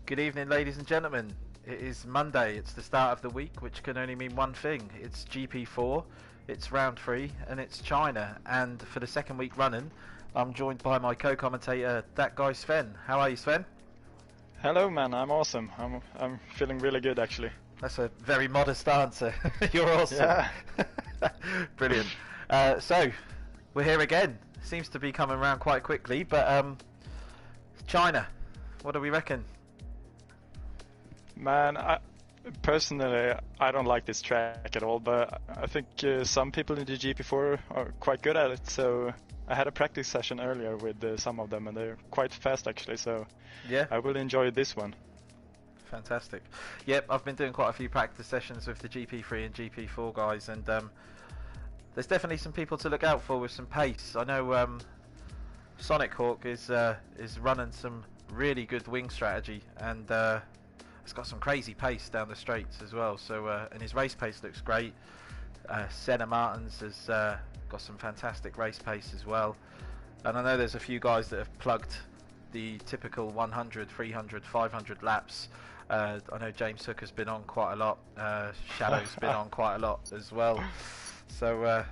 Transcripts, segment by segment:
Good evening, ladies and gentlemen. It is Monday, it's the start of the week, which can only mean one thing. It's GP4, it's round 3, and it's China. And for the second week running, I'm joined by my co-commentator, that guy Sven. How are you, Sven? Hello, man. I'm awesome. I'm feeling really good, actually. That's a very modest answer. You're awesome. Yeah. Brilliant. So, we're here again. Seems to be coming around quite quickly, but China, what do we reckon? Man, personally, I don't like this track at all, but I think some people in the GP4 are quite good at it, so I had a practice session earlier with some of them, and they're quite fast, actually, so yeah, I will enjoy this one. Fantastic. Yep, I've been doing quite a few practice sessions with the GP3 and GP4 guys, and there's definitely some people to look out for with some pace. I know Sonic Hawk is running some really good wing strategy, and it's got some crazy pace down the straights as well. So and his race pace looks great. Senna Martins has got some fantastic race pace as well. And I know there's a few guys that have plugged the typical 100, 300, 500 laps. I know James Hook has been on quite a lot. Shadow's been on quite a lot as well. So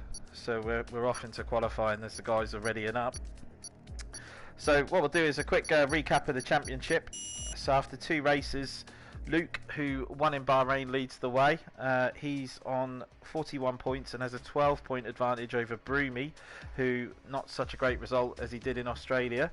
we're off into qualifying as the guys are readying up. So what we'll do is a quick recap of the championship. So after 2 races, Luke, who won in Bahrain, leads the way. He's on 41 points and has a 12-point advantage over Broomy, who not such a great result as he did in Australia.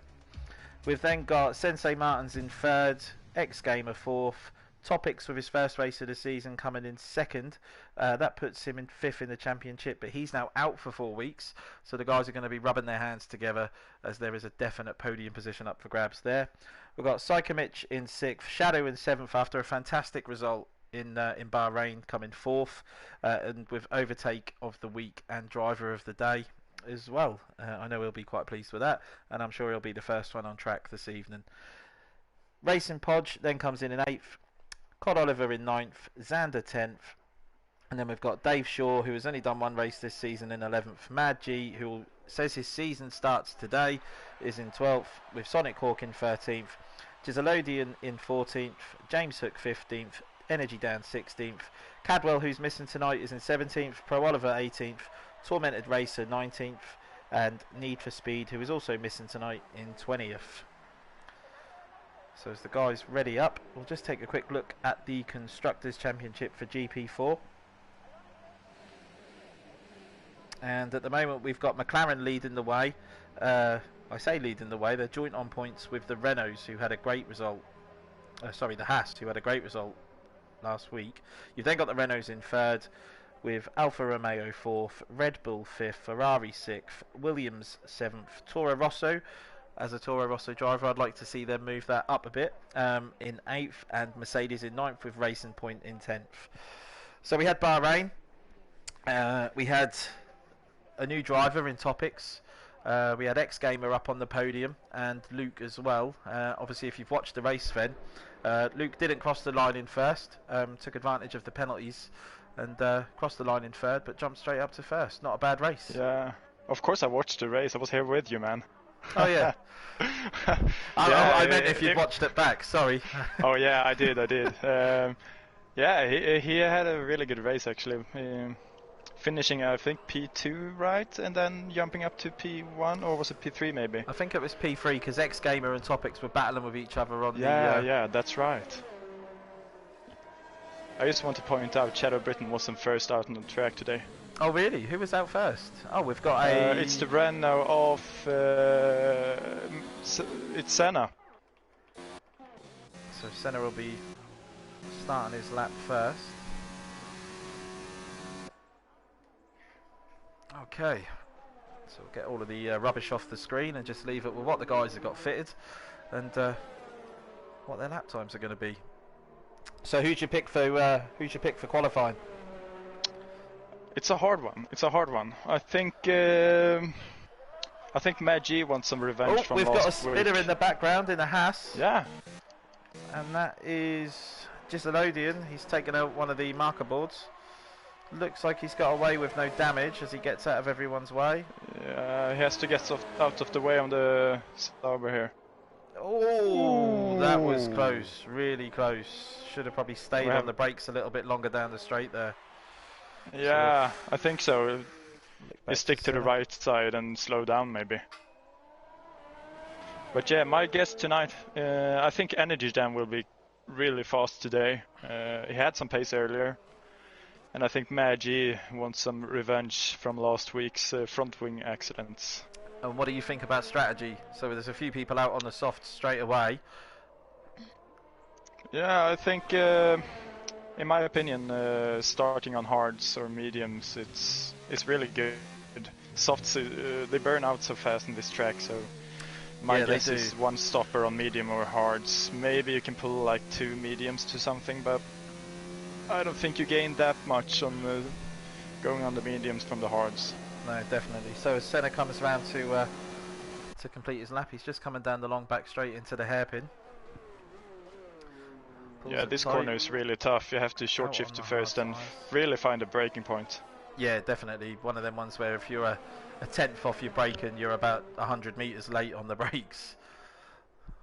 We've then got Sensei Martins in 3rd, X-Gamer 4th, Topics with his first race of the season coming in 2nd. That puts him in 5th in the championship, but he's now out for 4 weeks, so the guys are going to be rubbing their hands together as there is a definite podium position up for grabs there. We've got Psychomich in 6th, Shadow in 7th after a fantastic result in Bahrain, coming 4th, and with overtake of the week and driver of the day as well. I know he'll be quite pleased with that, and I'm sure he'll be the first one on track this evening. Racing Podge then comes in 8th, Cod Oliver in 9th, Xander 10th, and then we've got Dave Shaw, who has only done 1 race this season, in 11th. Mad G, who says his season starts today, is in 12th, with Sonic Hawk in 13th, Giselodian in 14th, James Hook 15th, Energy Dan 16th, Cadwell, who's missing tonight, is in 17th, Pro Oliver 18th, Tormented Racer 19th, and Need for Speed, who is also missing tonight, in 20th. So as the guys ready up, we'll just take a quick look at the Constructors' Championship for GP4. And at the moment we've got McLaren leading the way. I say leading the way, they're joint on points with the Renaults, who had a great result. The Haas, who had a great result last week. You've then got the Renaults in 3rd, with Alfa Romeo 4th, Red Bull 5th, Ferrari 6th, Williams 7th, Toro Rosso. As a Toro Rosso driver, I'd like to see them move that up a bit, in 8th, and Mercedes in 9th with Racing Point in 10th. So we had Bahrain, we had a new driver in Topics, we had X-Gamer up on the podium, and Luke as well. Obviously, if you've watched the race, Sven, Luke didn't cross the line in 1st, took advantage of the penalties, and crossed the line in 3rd, but jumped straight up to 1st. Not a bad race. Yeah, of course I watched the race. I was here with you, man. Oh yeah. I meant if you watched it back. Sorry. Oh yeah, I did. Yeah, he had a really good race, actually. Finishing, I think, P2, right, and then jumping up to P1, or was it P3 maybe? I think it was P3 because X-Gamer and Topics were battling with each other on Yeah, that's right. I just want to point out Shadow Britain wasn't first out on the track today. Oh really? Who was out first? Oh, we've got a... it's the Renault of... it's Senna. So Senna will be starting his lap first. Okay. So we'll get all of the rubbish off the screen and just leave it with what the guys have got fitted and what their lap times are going to be. So who'd you pick for qualifying? It's a hard one. I think Mad G wants some revenge from last week. We've got a spitter in the background in a Haas. Yeah. And that is Giselodian. He's taken out one of the marker boards. Looks like he's got away with no damage as he gets out of everyone's way. Yeah, he has to get out of the way on the Sauber here. Oh, that was Ooh. close, really close. Should have probably stayed on the brakes a little bit longer down the straight there. Yeah, I think so. You Back stick to the center. right side and slow down maybe. But yeah, my guess tonight, I think Energy Jam will be really fast today. He had some pace earlier. And I think Maggie wants some revenge from last week's front wing accidents. And what do you think about strategy? So there's a few people out on the soft straight away. Yeah, I think, in my opinion, starting on hards or mediums, it's really good. Softs, they burn out so fast in this track, so my guess is one stopper on medium or hards. Maybe you can pull like 2 mediums to something, but I don't think you gain that much on going on the mediums from the hards. No, definitely. So as Senna comes around to complete his lap, he's just coming down the long back straight into the hairpin. Yeah, this corner is really tough. You have to short shift to first and really find a braking point. Yeah, definitely. One of them ones where if you're a tenth off your braking, you're about 100 meters late on the brakes.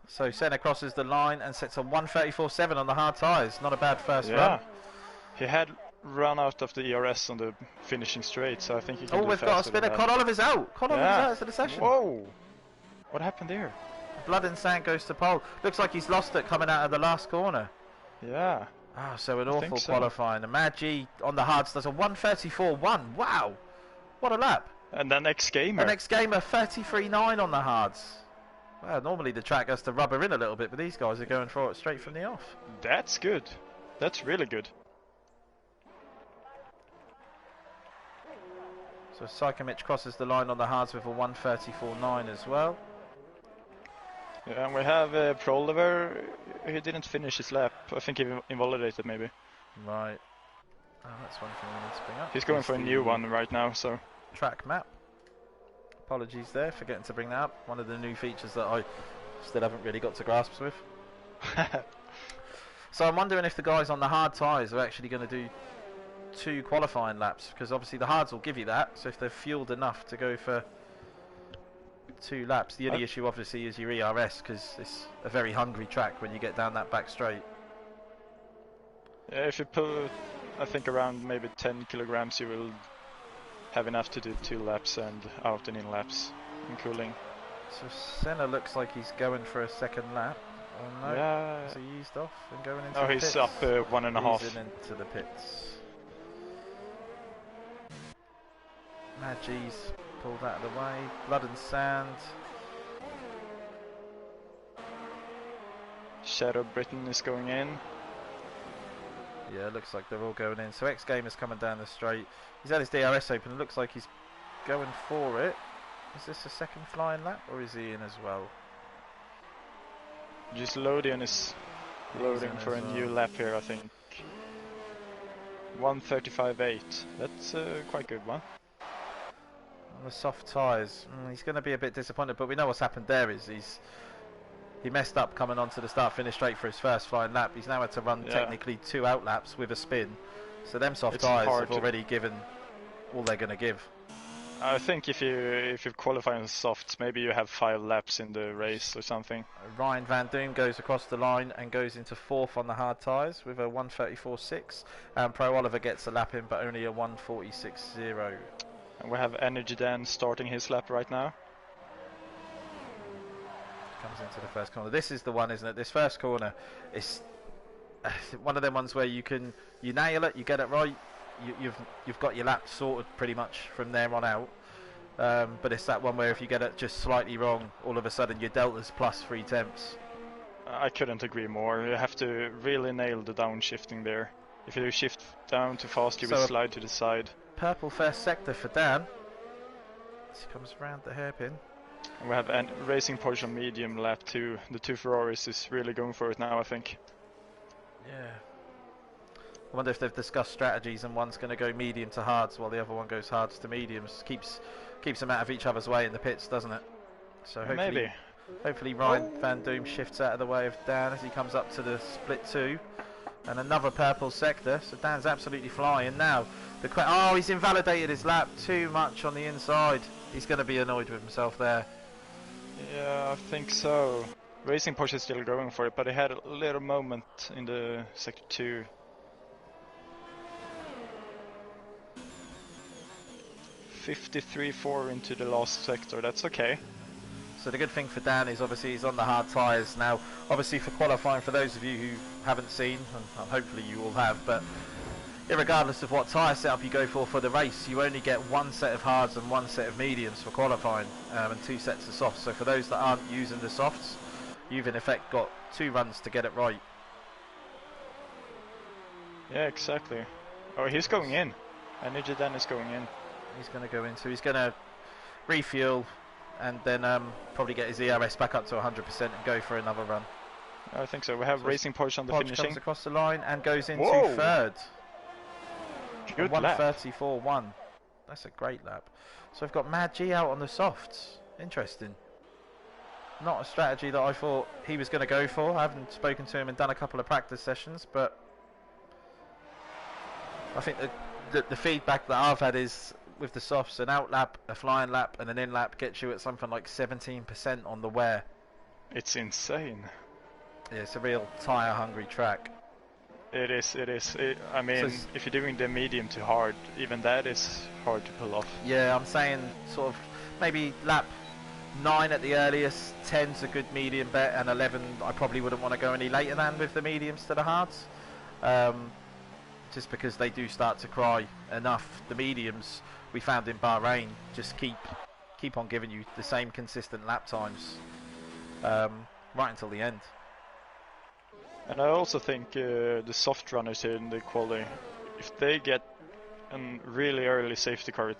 So Senna crosses the line and sets a 1:34.7 on the hard tyres. Not a bad first run. He had run out of the ERS on the finishing straight, so I think he can do we've got a spinner. Con Oliver's out. Con Oliver's out of the session. Whoa! What happened there? Blood and Sand goes to pole. Looks like he's lost it coming out of the last corner. Yeah. So an awful qualifying. And Mad G on the hards does a 1:34.1. Wow! What a lap. And then X Gamer. The next gamer 33.9 on the hards. Well, normally the track has to rubber in a little bit, but these guys are going for it straight from the off. That's good. That's really good. So Psychomich crosses the line on the hards with a 1:34.9 as well. Yeah, and we have Proliver. He didn't finish his lap. I think he invalidated maybe. Right. Oh, that's one thing we need to bring up. He's going for a new one right now, so. Track map. Apologies there, forgetting to bring that up. One of the new features that I still haven't really got to grasp with. So I'm wondering if the guys on the hard tyres are actually going to do 2 qualifying laps, because obviously the hards will give you that. So if they're fueled enough to go for 2 laps, the only issue obviously is your ERS, because it's a very hungry track when you get down that back straight. Yeah, if you pull, I think around maybe 10 kilograms, you will have enough to do 2 laps and out and in laps in cooling. So Senna looks like he's going for a second lap. Oh no, yeah. Is he eased off and going into the pits? He's up 1.5. He's into the pits. Mad G's pulled out of the way. Blood and Sand. Shadow Britain is going in. Yeah, it looks like they're all going in. So X Gamer's coming down the straight. He's had his DRS open. It looks like he's going for it. Is this a second flying lap, or is he in as well? Just Lodian is loading for a new lap here, I think. 1:35.8. That's a quite good one. On the soft tyres, he's going to be a bit disappointed, but we know what's happened there is he messed up coming onto the start-finish straight for his first flying lap. He's now had to run technically 2 out laps with a spin. So them soft tyres have already given all they're going to give. I think if you qualify on softs, maybe you have 5 laps in the race or something. Ryan Van Doom goes across the line and goes into 4th on the hard tyres with a 1:34.6, and Pro Oliver gets a lap in, but only a 1:46.0. And we have Energy Dan starting his lap right now. Comes into the first corner. This is the one, isn't it? This first corner is one of them ones where you nail it, you get it right. You've got your lap sorted pretty much from there on out, but it's that one where if you get it just slightly wrong, all of a sudden your delta's plus 3 tenths. I couldn't agree more. You have to really nail the downshifting there. If you shift down too fast, you will slide to the side. Purple first sector for Dan. He comes around the hairpin. And we have a Racing Porsche on medium lap 2. The 2 Ferraris is really going for it now, I think. Yeah. I wonder if they've discussed strategies and one's going to go medium to hards while the other one goes hards to mediums. Keeps them out of each other's way in the pits, doesn't it? So hopefully Ryan Van Doom shifts out of the way of Dan as he comes up to the split 2. And another purple sector, so Dan's absolutely flying now. He's invalidated his lap too much on the inside. He's going to be annoyed with himself there. Yeah, I think so. Racing Porsche is still going for it, but he had a little moment in the sector 2. .53.4 into the last sector, that's okay. So the good thing for Dan is obviously he's on the hard tyres now. Obviously for qualifying, for those of you who haven't seen, and hopefully you all have, but regardless of what tyre setup you go for the race, you only get one set of hards and one set of mediums for qualifying, and 2 sets of softs. So for those that aren't using the softs, you've in effect got 2 runs to get it right. Yeah, exactly. Oh, he's going in. Energy Dan is going in. He's going to go in, so he's going to refuel and then probably get his ERS back up to 100% and go for another run. I think so. We have Racing Porsche on the Podge finishing. comes across the line and goes into Whoa. third. Good lap. 1:34.1. That's a great lap. So we've got Mad G out on the softs. Interesting. Not a strategy that I thought he was going to go for. I haven't spoken to him and done a couple of practice sessions, but I think the feedback that I've had is with the softs, an out lap, a flying lap, and an in lap gets you at something like 17% on the wear. It's insane. Yeah, it's a real tyre hungry track. It is. I mean, So if you're doing the medium to hard, even that is hard to pull off. Yeah, I'm saying sort of maybe lap 9 at the earliest, 10's a good medium bet, and 11 I probably wouldn't want to go any later than with the mediums to the hards. Just because they do start to cry enough. The mediums we found in Bahrain just keep on giving you the same consistent lap times right until the end. And I also think the soft runners here in the quali, if they get a really early safety car,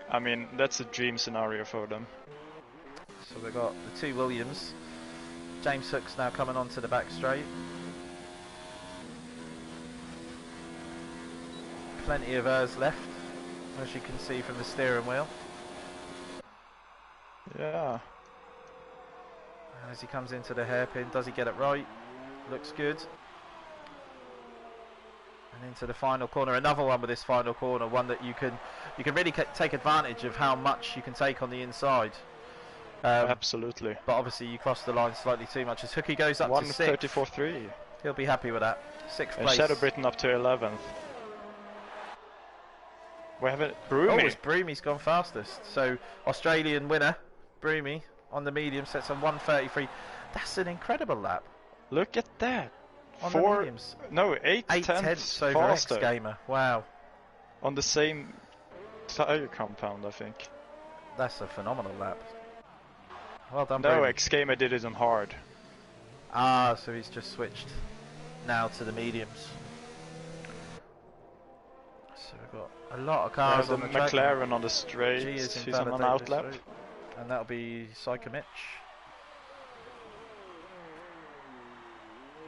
I mean, that's a dream scenario for them. So we've got the 2 Williams. James Hook's now coming onto the back straight. Plenty of hers left, as you can see from the steering wheel. Yeah. And as he comes into the hairpin, does he get it right? Looks good. And into the final corner, another one with this final corner, one that you can really take advantage of how much you can take on the inside. Absolutely. But obviously you cross the line slightly too much. As Hookie goes up to 6th. 1:34.3. He'll be happy with that. 6th And place. Shadow Britain up to 11th. We have it. Broomy. Oh, it's Broomy's gone fastest. So Australian winner, Broomy, on the medium sets on 1:33. That's an incredible lap. Look at that. On the mediums. No, 8 tenths tenths over faster. X-Gamer. Wow. On the same tire compound, I think. That's a phenomenal lap. Well done, No, Broomy. X-Gamer did it on hard. Ah, so he's just switched now to the mediums. So we've got a lot of cars on the track. McLaren on the straight. G is He's on an out lap. And that'll be Psycho Mitch.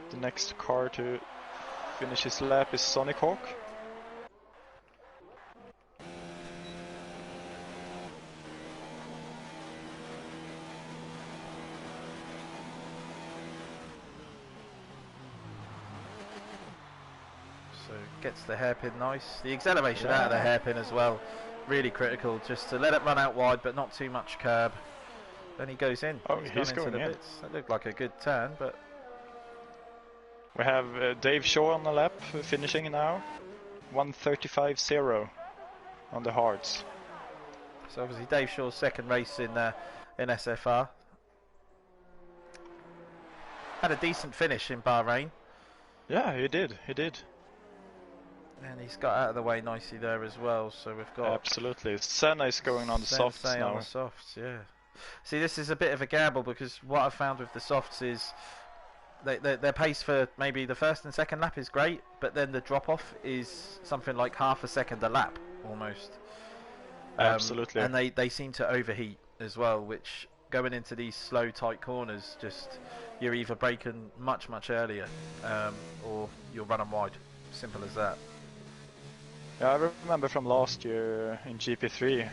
The next car to finish his lap is Sonic Hawk. So gets the hairpin nice. The acceleration out of the hairpin as well. Really critical, just to let it run out wide but not too much curb. Then he goes in. Oh, into he's going the in. bits. That looked like a good turn, but We have Dave Shaw on the lap, finishing now. 1:35.0 on the hards. so obviously Dave Shaw's second race in SFR. Had a decent finish in Bahrain. Yeah, he did. And he's got out of the way nicely there as well. So we've got Absolutely. Senna is going on the softs Sensei now. on the softs, yeah. See, this is a bit of a gamble because what I've found with the softs is their pace for maybe the first and second lap is great, but then the drop off is something like half a second a lap almost. Absolutely. And they seem to overheat as well, which going into these slow tight corners, just you're either braking much earlier or you're running wide. Simple as that. Yeah, I remember from last year in GP3,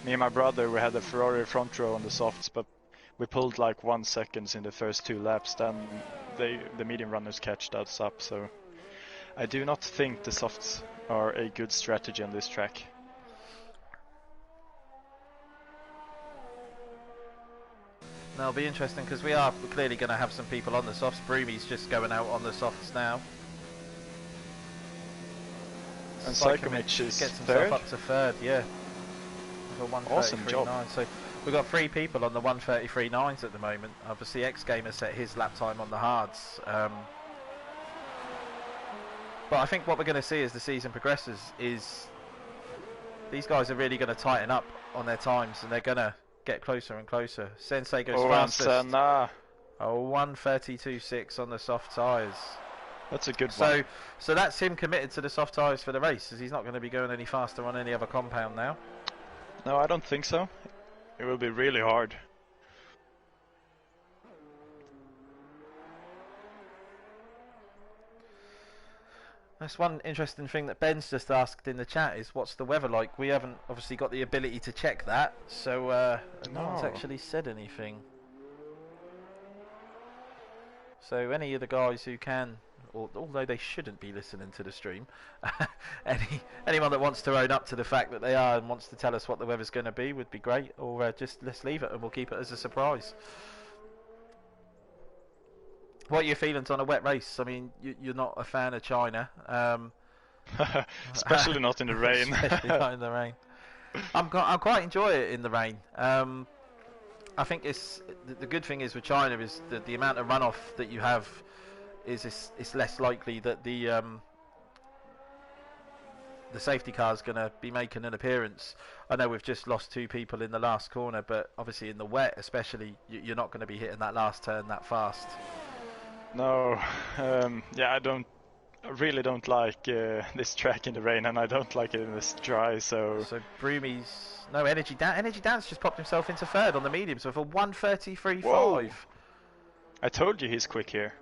me and my brother, we had the Ferrari front row on the softs, but we pulled like 1 second in the first 2 laps, then the medium runners catched us up, so I do not think the softs are a good strategy on this track. it'll be interesting because we're clearly going to have some people on the softs. Broomies just going out on the softs now. And Psychomich is gets himself third. up to third, yeah. With a 1:33.9. Awesome job. So we've got 3 people on the 1:33.9s at the moment. Obviously, X Gamer set his lap time on the hards. But I think what we're going to see as the season progresses is these guys are really going to tighten up on their times, and they're going to get closer and closer. Sensei goes fastest. A 1:32.6 on the soft tyres. That's a good one. So that's him committed to the soft tyres for the race, as he's not going to be going any faster on any other compound now. No, I don't think so. It will be really hard. That's one interesting thing that Ben's just asked in the chat is what's the weather like? We haven't obviously got the ability to check that, so no one's actually said anything. So any of the guys who can, although they shouldn't be listening to the stream, anyone that wants to own up to the fact that they are and wants to tell us what the weather's going to be would be great, or just let's leave it and we'll keep it as a surprise. What are your feelings on a wet race? I mean, you're not a fan of China. Especially not in the rain. Especially not in the rain. I quite enjoy it in the rain. I think the good thing is with China is that the amount of runoff that you have is less likely that the safety car is going to be making an appearance. I know we've just lost 2 people in the last corner, but obviously in the wet especially, you're not going to be hitting that last turn that fast. No, yeah, I really don't like this track in the rain, and I don't like it in this dry. So Broomies, no Energy Dance just popped himself into third on the mediums with a 1:33.5. Whoa. I told you he's quick here.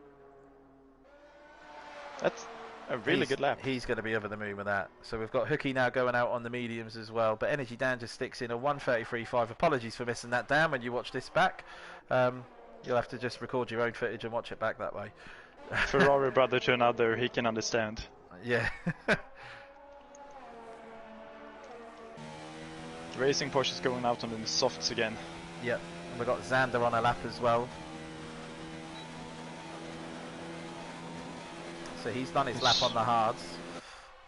That's a really good lap. He's going to be over the moon with that. So we've got Hooky now going out on the mediums as well, but Energy Dan just sticks in a 1:33.5. Apologies for missing that, Dan, when you watch this back. You'll have to just record your own footage and watch it back that way. Ferrari brother to another, he can understand. Yeah. Racing Porsche is going out on the softs again. Yep. And we've got Xander on a lap as well. So he's done his lap on the hards.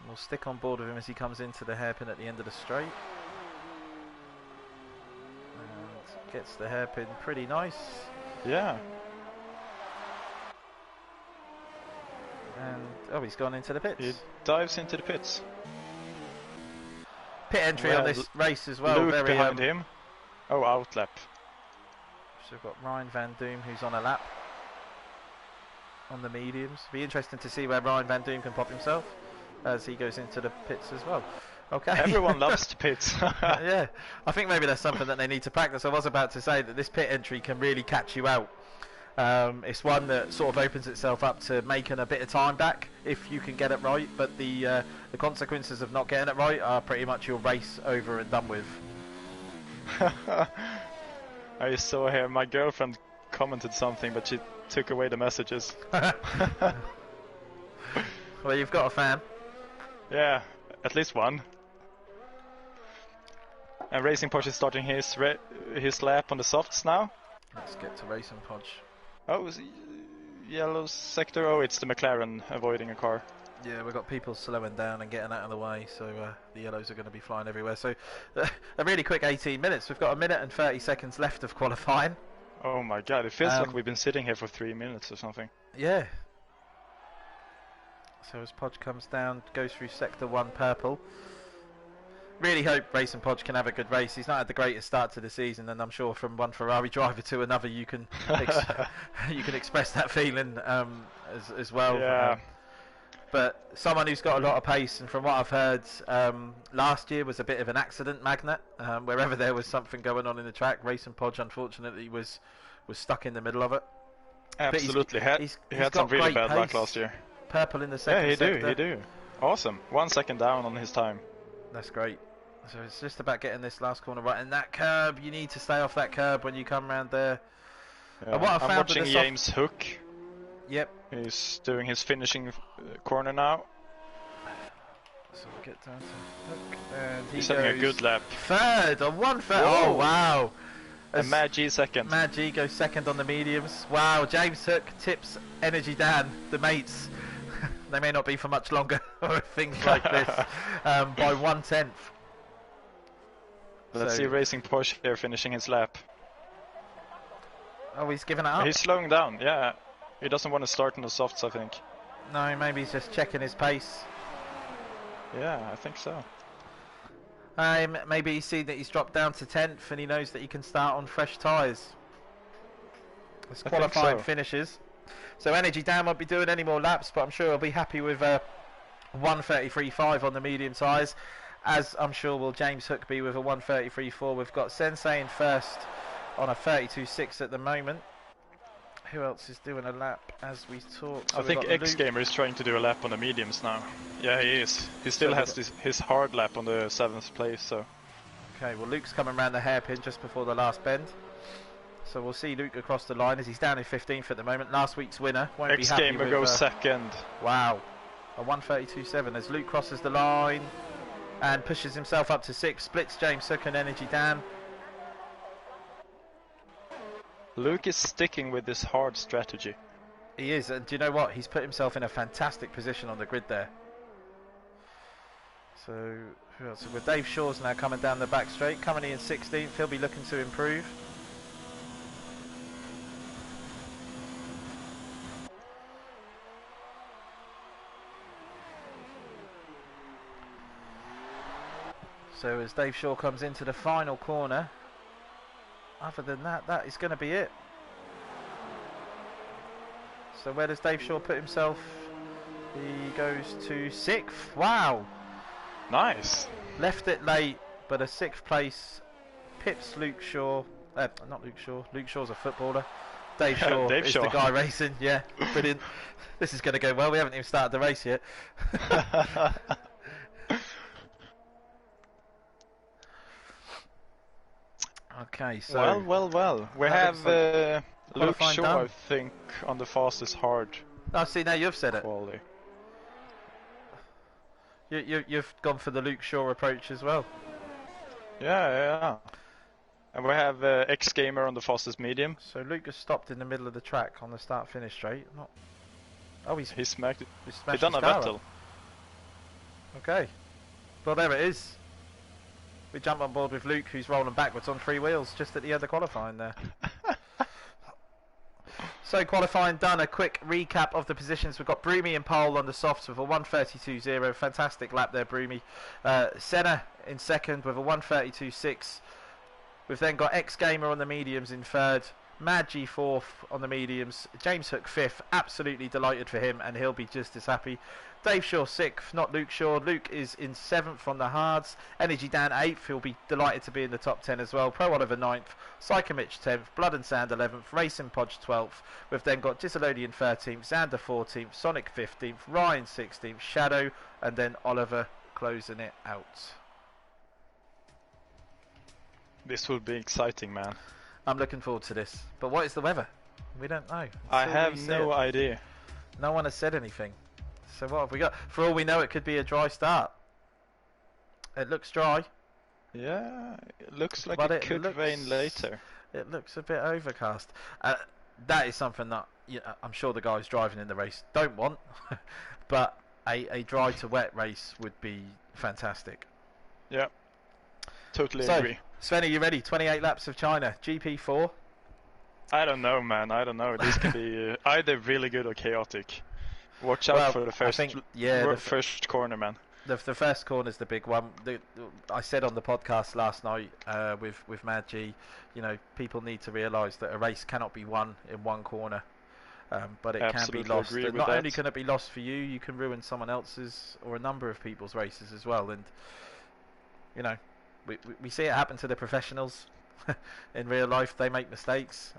We'll stick on board with him as he comes into the hairpin at the end of the straight. And gets the hairpin pretty nice. Yeah. And he's gone into the pits. He dives into the pits. Pit entry on this race as well. Luke very behind him. Oh, out lap. So we've got Ryan Van Doom who's on a lap on the mediums. Be interesting to see where Ryan Van Doom can pop himself as he goes into the pits as well. Okay. Everyone loves the pits. Yeah, I think maybe that's something that they need to practice. I was about to say that this pit entry can really catch you out. It's one that sort of opens itself up to making a bit of time back if you can get it right, but the consequences of not getting it right are pretty much your race over and done with. I saw here my girlfriend commented something, but she took away the messages. Well, you've got a fan. Yeah, at least one. And Racing Porsche is starting his lap on the softs now. Let's get to Racing Podge. Oh, is it yellow sector? Oh, it's the McLaren avoiding a car. Yeah, we've got people slowing down and getting out of the way, so the yellows are going to be flying everywhere. So a really quick 18 minutes. We've got 1 minute and 30 seconds left of qualifying. Oh my god, it feels like we've been sitting here for 3 minutes or something. Yeah. So as Podge comes down, goes through sector 1 purple. Really hope Racing Podge can have a good race. He's not had the greatest start to the season, and I'm sure from one Ferrari driver to another you can you can express that feeling as well. Yeah. But someone who's got a lot of pace, and from what I've heard, last year was a bit of an accident magnet. Wherever there was something going on in the track, Racing Podge unfortunately was stuck in the middle of it. Absolutely, he had some really bad luck last year. Purple in the second sector. Yeah, he do. Awesome. 1 second down on his time. That's great. So it's just about getting this last corner right. And that curb, you need to stay off that curb when you come round there. Yeah. I'm watching James Hook. Yep. He's doing his finishing corner now. So we'll get down to Hook. And he's having a good lap. Third on 1/3. Whoa. Oh, wow. And Mad G second. Mad G goes second on the mediums. Wow, James Hook tips Energy Dan, the mates. They may not be for much longer or things like this, by 1/10. Let's see Racing Porsche here finishing his lap. Oh, he's given it up. He's slowing down, yeah. He doesn't want to start in the softs, I think. No, maybe he's just checking his pace. Yeah, I think so. Maybe he's seen that he's dropped down to 10th and he knows that he can start on fresh tyres. It's qualifying finishes. So Energy Dan won't be doing any more laps, but I'm sure he'll be happy with 1:33.5 on the medium tyres, as I'm sure will James Hook be with a 1:33.4. We've got Sensei in first on a 32.6 at the moment. Who else is doing a lap as we talk? So I think X Gamer is trying to do a lap on the mediums now. Yeah, he is. He still has his hard lap on the 7th place, so... Okay, well Luke's coming around the hairpin just before the last bend. So we'll see Luke across the line as he's down in 15th at the moment. Last week's winner won't be happy with... X Gamer goes second. Wow. A 1:32.7 as Luke crosses the line and pushes himself up to 6th. Splits James Hook and Energy Dan. Luke is sticking with this hard strategy. He is, and do you know what? He's put himself in a fantastic position on the grid there. So, who else? With Dave Shaw's now coming down the back straight, coming in 16th, he'll be looking to improve. So as Dave Shaw comes into the final corner, other than that, that is going to be it. So where does Dave Shaw put himself? He goes to 6th. Wow. Nice. Left it late, but a 6th place pips Luke Shaw. Not Luke Shaw. Luke Shaw's a footballer. Dave Shaw is the guy racing. Yeah, brilliant. This is going to go well. We haven't even started the race yet. Okay, so... Well. We have Luke Shaw, done. I think, on the fastest hard. Oh, see, now you've said quality. it. You've gone for the Luke Shaw approach as well. Yeah. And we have X Gamer on the fastest medium. So Luke has stopped in the middle of the track on the start-finish straight. Oh, he smashed he done a battle. Okay. Well, there it is. We jump on board with Luke, who's rolling backwards on 3 wheels, just at the end of qualifying there. So qualifying done, a quick recap of the positions. We've got Broomy in pole on the softs with a 1:32.0, fantastic lap there, Broomy. Senna in second with a 1:32.6. We've then got X Gamer on the mediums in third, Mad G fourth on the mediums, James Hook fifth, absolutely delighted for him, and he'll be just as happy. Dave Shaw 6th, not Luke Shaw. Luke is in 7th on the hards. Energy Dan 8th, he'll be delighted to be in the top 10 as well. Pro Oliver 9th, Psycho Mitch 10th, Blood and Sand 11th, Racing Podge 12th. We've then got Disalodian 13th, Xander 14th, Sonic 15th, Ryan 16th, Shadow, and then Oliver closing it out. This will be exciting, man. I'm looking forward to this. But what is the weather? We don't know. I have no idea. No one has said anything. So what have we got? For all we know, it could be a dry start. It looks dry. Yeah, it looks like it could rain later. It looks a bit overcast. That is something that I'm sure the guys driving in the race don't want. But a dry to wet race would be fantastic. Yeah, totally agree. Sven, are you ready? 28 laps of China, GP4. I don't know, man. I don't know. This could be either really good or chaotic. Watch out for the first corner, man. The first corner is the big one. I said on the podcast last night with Mad G, people need to realise that a race cannot be won in one corner, but it can be lost. And not only can it be lost for you, you can ruin someone else's or a number of people's races as well. And we see it happen to the professionals in real life. They make mistakes,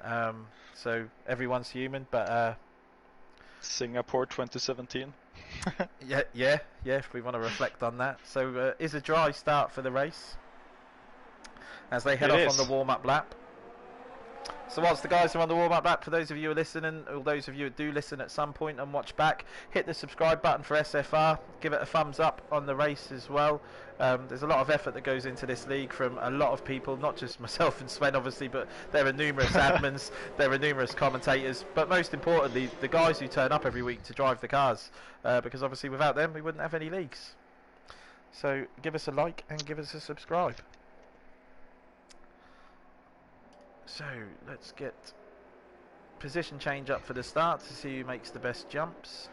so everyone's human, but. Singapore 2017. yeah, if we want to reflect on that. So is a dry start for the race as they head off on the warm-up lap. So whilst the guys are on the warm-up lap, for those of you who are listening, or those of you who do listen at some point and watch back, hit the subscribe button for SFR, give it a thumbs up on the race as well. There's a lot of effort that goes into this league from a lot of people, not just myself and Sven obviously, but there are numerous admins, there are numerous commentators, but most importantly, the guys who turn up every week to drive the cars, because obviously without them we wouldn't have any leagues. So give us a like and give us a subscribe. So let's get position change up for the start to see who makes the best jumps.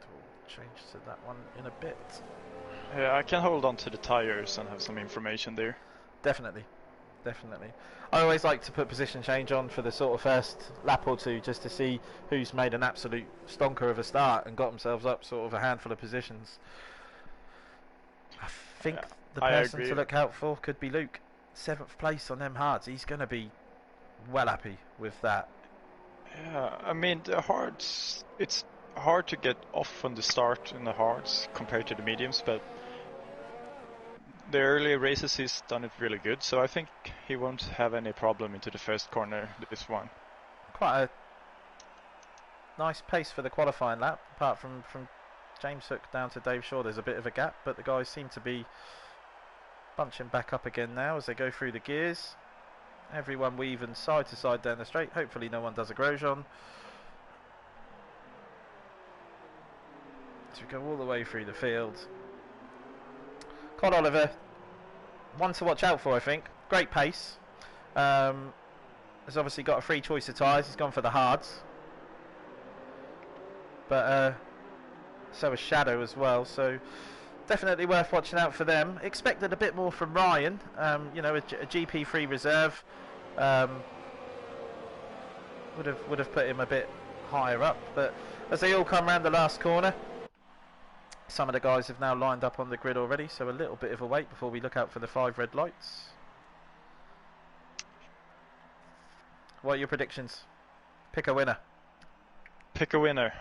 We'll change to that one in a bit. Yeah, I can hold on to the tires and have some information there. Definitely, definitely. I always like to put position change on for the sort of first lap or two, just to see who's made an absolute stonker of a start and got themselves up sort of a handful of positions. I think the person to look out for could be Luke. 7th place on them hards. He's going to be well happy with that. Yeah, I mean, the hards, it's hard to get off on the start in the hards compared to the mediums, but the early races he's done it really good, so I think he won't have any problem into the first corner this one. Quite a nice pace for the qualifying lap, apart from James Hook down to Dave Shaw. There's a bit of a gap, but the guys seem to be bunching back up again now as they go through the gears. Everyone weaving side to side down the straight. Hopefully no one does a Grosjean. So we go all the way through the field. Con Oliver, one to watch out for, I think. Great pace. Has obviously got a free choice of tyres. He's gone for the hards. But so has Shadow as well. So definitely worth watching out for them. Expected a bit more from Ryan. You know, a GP3 reserve would have put him a bit higher up. But as they all come round the last corner, some of the guys have now lined up on the grid already. So a little bit of a wait before we look out for the 5 red lights. What are your predictions? Pick a winner. Pick a winner.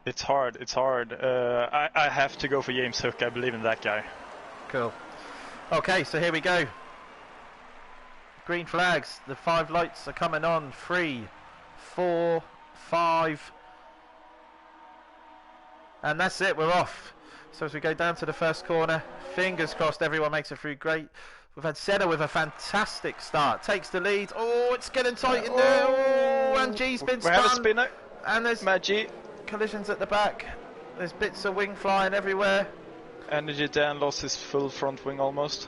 It's hard. It's hard. I have to go for James Hook. I believe in that guy. Cool. Okay, so here we go. Green flags. The 5 lights are coming on. 3, 4, 5. And that's it. We're off. So as we go down to the first corner, fingers crossed everyone makes it through. Great. We've had Senna with a fantastic start. Takes the lead. Oh, it's getting tight in there. Oh, and G's been spun. We have a spinner. And there's Maggi. Collisions at the back. There's bits of wing flying everywhere. Energy Dan lost his full front wing almost.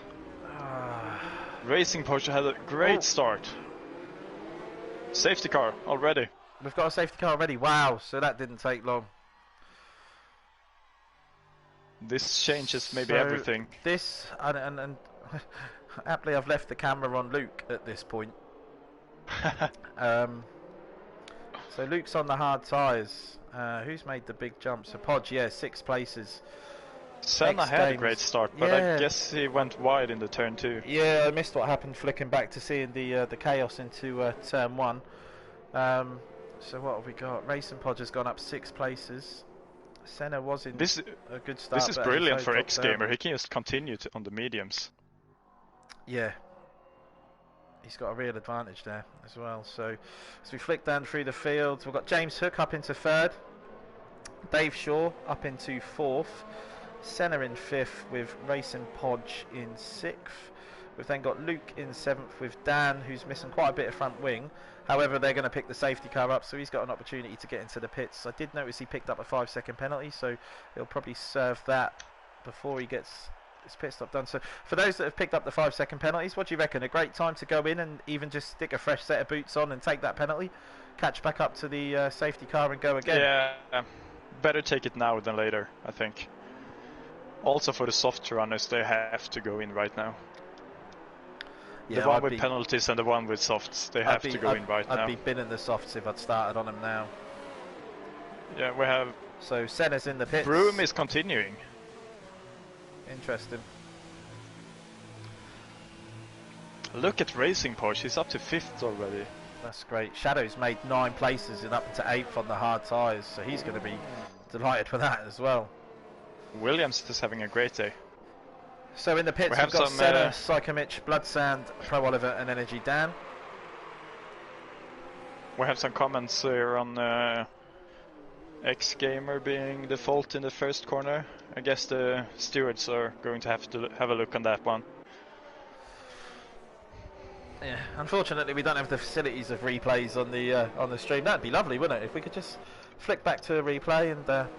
Racing Porsche had a great start. Safety car already. We've got a safety car already. Wow, so that didn't take long. This changes maybe everything. This, and aptly I've left the camera on Luke at this point. So Luke's on the hard tyres. Who's made the big jump? So Podge, yeah, 6 places. Senna had a great start, but I guess he went wide in the turn 2. Yeah, I missed what happened flicking back to seeing the chaos into turn 1. So what have we got? Racing Podge has gone up 6 places. Senna was in a good start. This is brilliant for X-Gamer. He can just continue on the mediums. Yeah. He's got a real advantage there as well. So as we flick down through the field, we've got James Hook up into 3rd. Dave Shaw up into 4th. Senna in 5th with Racing Podge in 6th. We've then got Luke in 7th with Dan, who's missing quite a bit of front wing. However, they're going to pick the safety car up, so he's got an opportunity to get into the pits. I did notice he picked up a 5-second penalty, so he'll probably serve that before he gets his pit stop done. So for those that have picked up the 5-second penalties, what do you reckon? A great time to go in and even just stick a fresh set of boots on and take that penalty, catch back up to the safety car and go again? Yeah, better take it now than later, I think. Also for the soft runners, they have to go in right now. Yeah, the one with penalties and the one with softs, they have to go in right now. I'd be binning the softs if I'd started on them now. Yeah, we have... So Senna's in the pits. Broom is continuing. Interesting. Look at Racing Porsche, he's up to 5th already. That's great. Shadow's made 9 places and up into 8th on the hard tyres, so he's going to be delighted with that as well. Williams is having a great day. So in the pits, we've got Senna, Psychomich, Bloodsand, Pro Oliver, and Energy Dan. We have some comments here on X Gamer being default in the first corner. I guess the stewards are going to have a look on that one. Yeah, unfortunately we don't have the facilities of replays on the stream. That'd be lovely, wouldn't it? If we could just flick back to a replay and.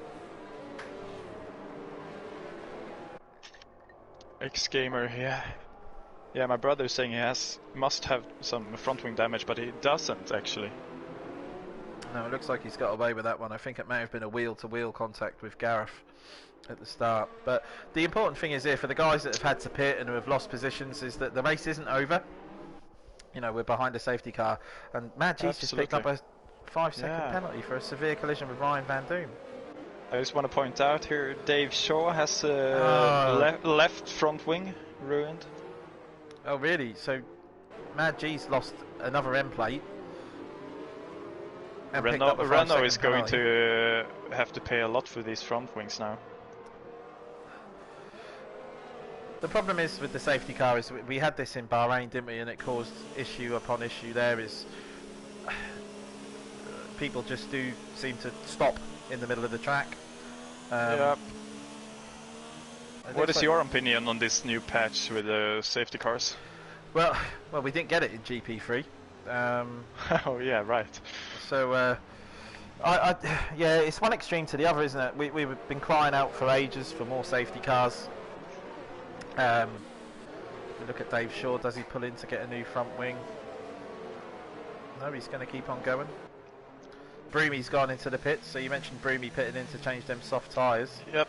X Gamer, yeah. My brother's saying he must have some front wing damage, but he doesn't actually. No, it looks like he's got away with that one. I think it may have been a wheel-to-wheel contact with Gareth at the start. But the important thing is here, for the guys that have had to pit and who have lost positions, is that the race isn't over. You know, we're behind a safety car. And Mad G's just picked up a 5-second penalty for a severe collision with Ryan Van Doom. I just want to point out here, Dave Shaw has left front wing ruined. Oh, really? So Mad G's lost another end plate. Renault is going to have to pay a lot for these front wings now. The problem is with the safety car is we had this in Bahrain, didn't we? And it caused issue upon issue. There is people just do seem to stop in the middle of the track. Yeah. What is your opinion on this new patch with the safety cars? Well, we didn't get it in GP3. Oh yeah, right. So, yeah, it's one extreme to the other, isn't it? We've been crying out for ages for more safety cars. Look at Dave Shaw. Does he pull in to get a new front wing? No, he's going to keep on going. Broomy's gone into the pits. So you mentioned Broomy pitting in to change them soft tyres. Yep.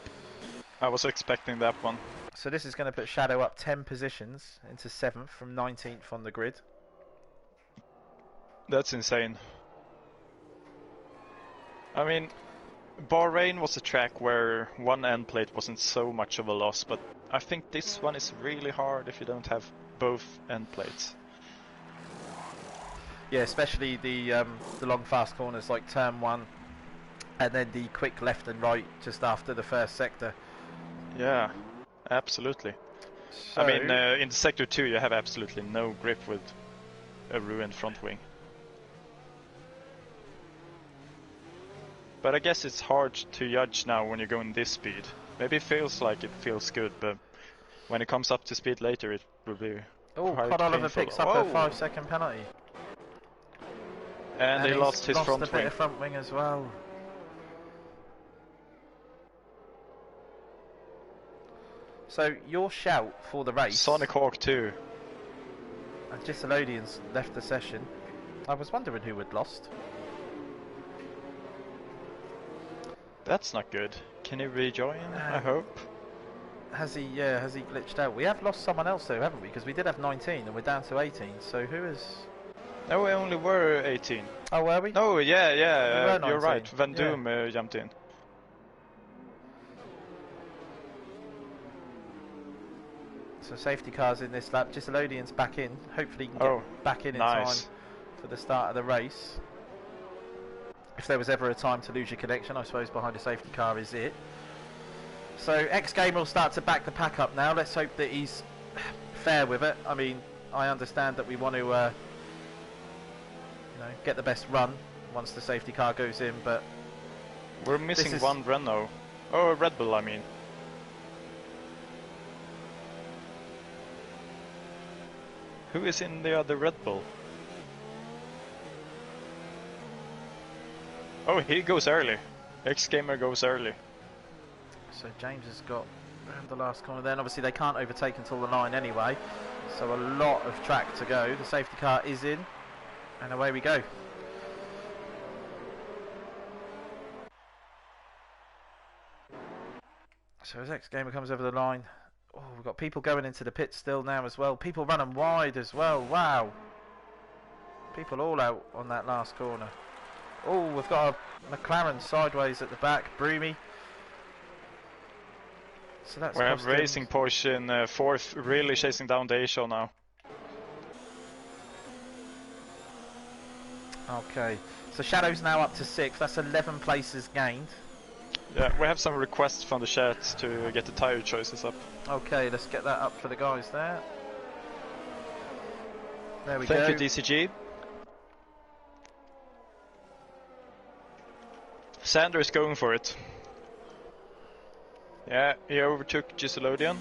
I was expecting that one. So this is going to put Shadow up 10 positions into 7th from 19th on the grid. That's insane. I mean, Bahrain was a track where one end plate wasn't so much of a loss, but I think this one is really hard if you don't have both end plates. Yeah, especially the long fast corners like turn 1 and then the quick left and right just after the first sector. Yeah, absolutely. So, I mean, in sector 2 you have absolutely no grip with a ruined front wing. But I guess it's hard to judge now when you're going this speed. Maybe it feels like it feels good, but when it comes up to speed later it will be quite Oliver picks up a 5-second penalty. And he lost his front wing. Lost a bit of front wing as well. So your shout for the race... Sonic Hawk 2. And Gisolodians left the session. I was wondering who had lost. That's not good. Can he rejoin? I hope. Has he glitched out? We have lost someone else though, haven't we? Because we did have 19 and we're down to 18. So who is... No, we only were 18. Oh, were we? No, yeah, you're right. Van Doom jumped in. So safety cars in this lap. Gisolodian's back in. Hopefully he can get back in time for the start of the race. If there was ever a time to lose your connection, I suppose behind a safety car is it. So X Gamer will start to back the pack up now. Let's hope that he's fair with it. I mean, I understand that we want to get the best run once the safety car goes in, but we're missing one Renault. Oh, Red Bull, I mean. Who is in the other Red Bull? Oh, he goes early. X Gamer goes early. So James has got around the last corner then. Obviously they can't overtake until the line anyway. So a lot of track to go. The safety car is in. And away we go. So as X Gamer comes over the line. Oh, we've got people going into the pit still now as well. People running wide as well. Wow. People all out on that last corner. Oh, we've got a McLaren sideways at the back. Broomy. So that's we have Racing Porsche in 4th, really chasing down the A-show now. Okay, so Shadow's now up to 6th. That's 11 places gained. Yeah, we have some requests from the chat to get the tire choices up. Okay, let's get that up for the guys there. There we Thank go. you, DCG. Sander is going for it. Yeah, he overtook Giselodian.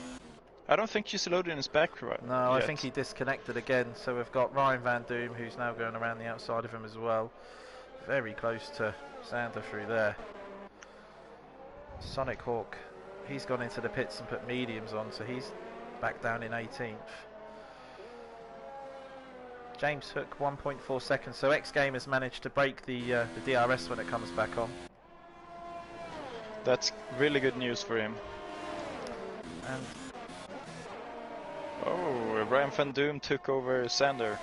I don't think Giselodian is back right No, yet. I think he disconnected again. So we've got Ryan Van Doom, who's now going around the outside of him as well. Very close to Sander through there. Sonic Hawk, he's gone into the pits and put mediums on, so he's back down in 18th. James Hook 1.4 seconds, so X Game has managed to break the DRS when it comes back on. That's really good news for him. And oh, Ryan Van Doom took over Sander.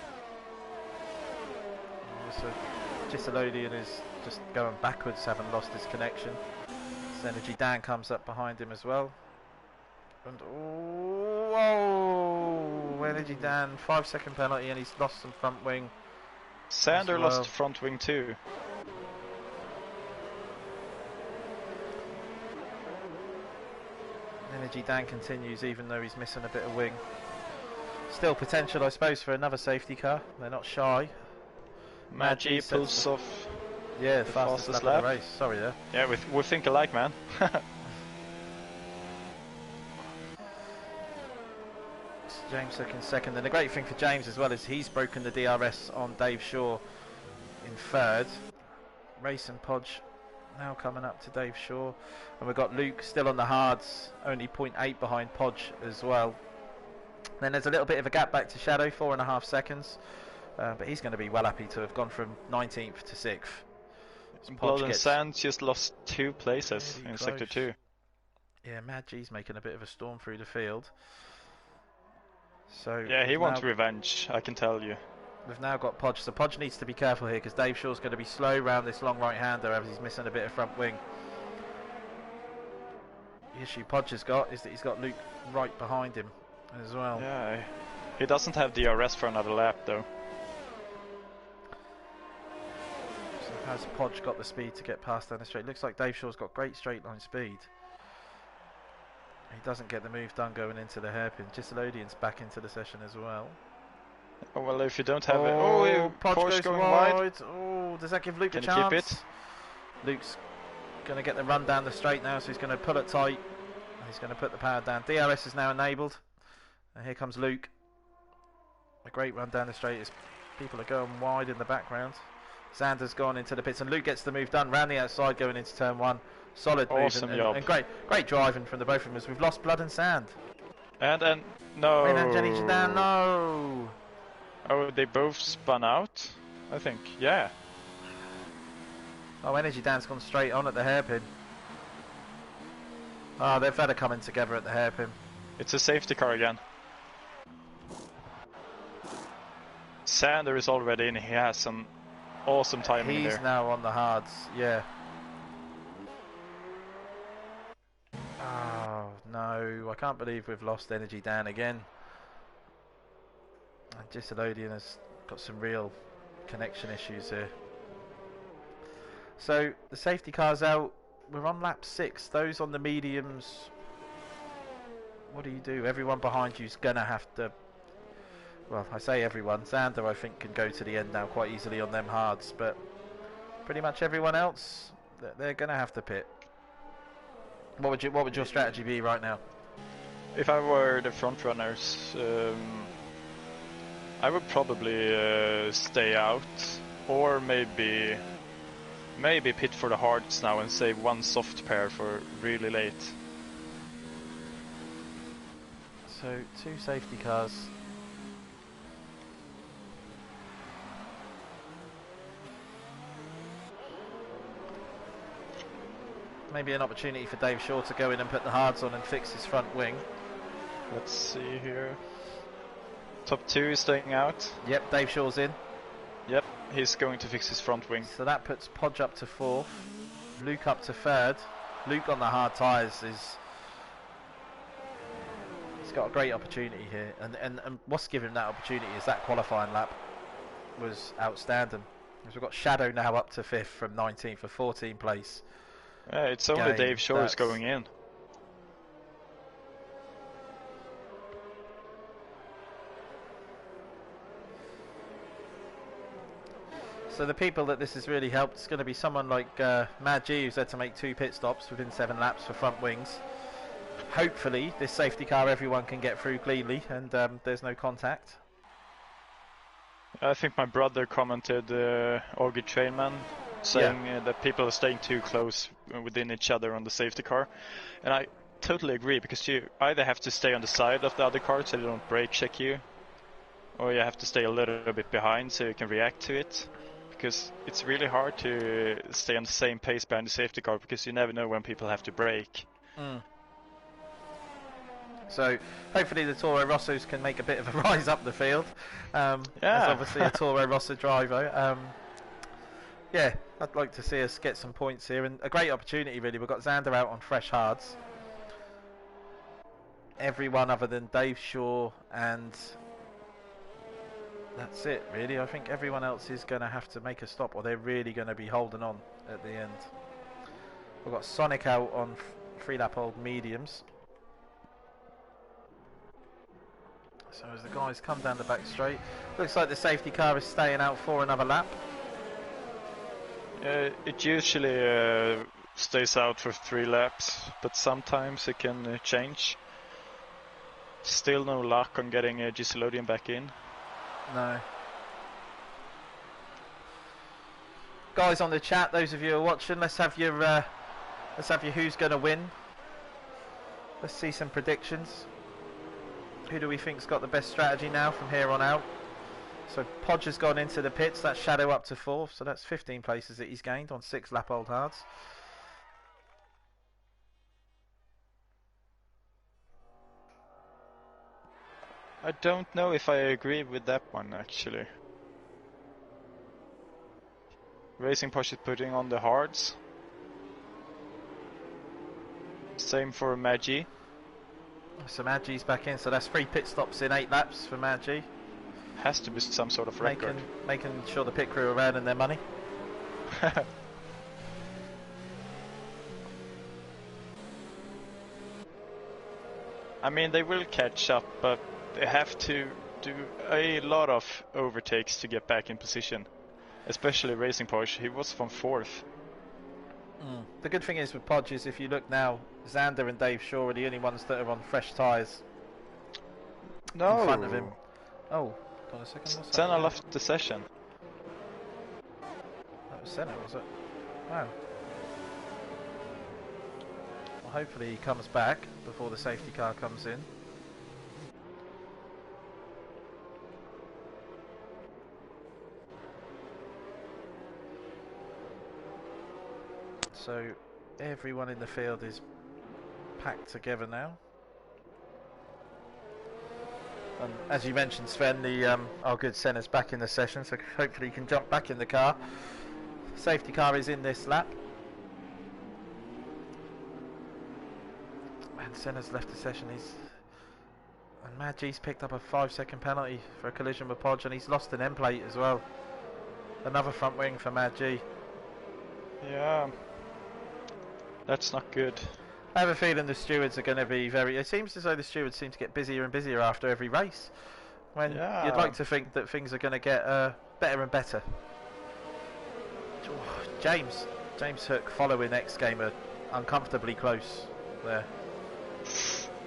so Giselodian is just going backwards, having lost his connection. Energy Dan comes up behind him as well. And whoa! Energy Dan, 5-second penalty, and he's lost some front wing. Sander well. lost front wing too. Energy Dan continues, even though he's missing a bit of wing. Still potential, I suppose, for another safety car. They're not shy. Maggi pulls off. Yeah, the fastest lap of the race. Sorry there. Yeah, we think alike, man. James Hook in second, and the great thing for James as well is he's broken the DRS on Dave Shaw in third. Race and Podge now coming up to Dave Shaw, and we've got Luke still on the hards, only 0.8 behind Podge as well. Then there's a little bit of a gap back to Shadow, 4.5 seconds, but he's going to be well happy to have gone from 19th to 6th. Blood and Sand just lost 2 places really in close. Sector 2. Yeah, Mad G's making a bit of a storm through the field. So yeah, he wants revenge, I can tell you. We've now got Podge, so Podge needs to be careful here because Dave Shaw's going to be slow round this long right-hander as he's missing a bit of front wing. The issue Podge has got is that he's got Luke right behind him as well. Yeah, he doesn't have DRS for another lap though. So has Podge got the speed to get past down the straight? Looks like Dave Shaw's got great straight line speed. He doesn't get the move done going into the hairpin. Giselodian's back into the session as well. Oh, well, if you don't have it... Oh, Podge Porsche goes going wide. Oh, does that give Luke a chance? Can he keep it? Luke's going to get the run down the straight now, so he's going to pull it tight. He's going to put the power down. DRS is now enabled. And here comes Luke. A great run down the straight as people are going wide in the background. Xander's gone into the pits, and Luke gets the move done round the outside going into turn 1. Solid move and great driving from the both of them as we've lost Blood and Sand. And no. No. Oh, they both spun out, I think. Yeah. Oh, Energy Dan's gone straight on at the hairpin. Oh, they've had a coming together at the hairpin. It's a safety car again. Sander is already in. He has some awesome timing there. He's now on the hards, yeah. Oh, no. I can't believe we've lost Energy Dan again. Giselodian has got some real connection issues here. So the safety car's out. We're on lap 6. Those on the mediums, what do? Everyone behind you's gonna have to, well, I say everyone. Xander I think can go to the end now quite easily on them hards, but pretty much everyone else, they're gonna have to pit. What would your strategy be right now? If I were the front runners, I would probably stay out, or maybe pit for the hards now and save one soft pair for really late. So 2 safety cars. Maybe an opportunity for Dave Shaw to go in and put the hards on and fix his front wing. Let's see here. Top 2 is staying out. Yep, Dave Shaw's in. Yep, he's going to fix his front wing. So that puts Podge up to 4th, Luke up to 3rd. Luke on the hard tyres is... He's got a great opportunity here, and what's given him that opportunity is that qualifying lap was outstanding. Because we've got Shadow now up to 5th from 19th for 14th place. It's only game, Dave Shores going in. So the people that this has really helped is going to be someone like Mad G, who's had to make 2 pit stops within 7 laps for front wings. Hopefully this safety car everyone can get through cleanly and there's no contact. I think my brother commented Augie Trainman saying that people are staying too close within each other on the safety car, and I totally agree, because you either have to stay on the side of the other car so they don't brake check you, or you have to stay a little bit behind so you can react to it, because it's really hard to stay on the same pace behind the safety car because you never know when people have to brake. So hopefully the Toro Rossos can make a bit of a rise up the field. As obviously a Toro Rosso driver. Yeah, I'd like to see us get some points here, and a great opportunity really. We've got Xander out on fresh hards. Everyone other than Dave Shaw, and that's it really. I think everyone else is going to have to make a stop, or they're really going to be holding on at the end. We've got Sonic out on 3-lap-old mediums. So as the guys come down the back straight, looks like the safety car is staying out for another lap. It usually stays out for 3 laps, but sometimes it can change. Still no luck on getting Giselodian back in. No. Guys on the chat, those of you who are watching, let's have your who's going to win. Let's see some predictions. Who do we think's got the best strategy now from here on out? So Podge has gone into the pits. That's Shadow up to 4th. So that's 15 places that he's gained on 6-lap-old hards. I don't know if I agree with that one actually. Racing Porsche is putting on the hards. Same for Maggi. So Maggi's back in, so that's 3 pit stops in 8 laps for Maggi. Has to be some sort of record. Making sure the pit crew are earning their money. I mean, they will catch up, but they have to do a lot of overtakes to get back in position. Especially Racing Porsche, he was from 4th. The good thing is with Podge is, if you look now, Xander and Dave Shaw are the only ones that are on fresh tyres in front of him. Oh, hold on a second. Senna left the session. That was Senna, was it? Wow. Well, hopefully he comes back before the safety car comes in. So everyone in the field is packed together now. And as you mentioned, Sven, our good Senna's back in the session, so hopefully he can jump back in the car. Safety car is in this lap. And Senna's left the session. And Mad G's picked up a 5-second penalty for a collision with Podge, and he's lost an end plate as well. Another front wing for Mad G. Yeah. That's not good. I have a feeling the stewards are going to be very... It seems as though the stewards seem to get busier and busier after every race. When you'd like to think that things are going to get better and better. James Hook following X Gamer uncomfortably close there.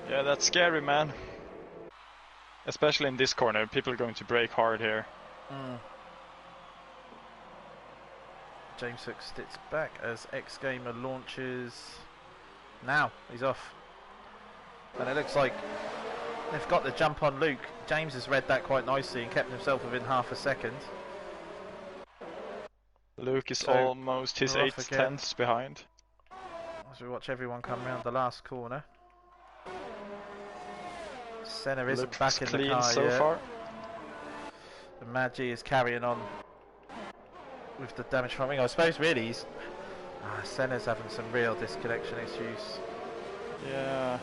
Yeah, that's scary, man. Especially in this corner, people are going to brake hard here. James Hook sits back as X Gamer launches. Now he's off, and it looks like they've got the jump on Luke. James has read that quite nicely and kept himself within half a second. Luke is almost his 8/10ths behind. As we watch everyone come around the last corner. Senna isn't back in the car so yet. far. And Maggi is carrying on with the damage from wing. I suppose really he's Senna's having some real disconnection issues. Yeah,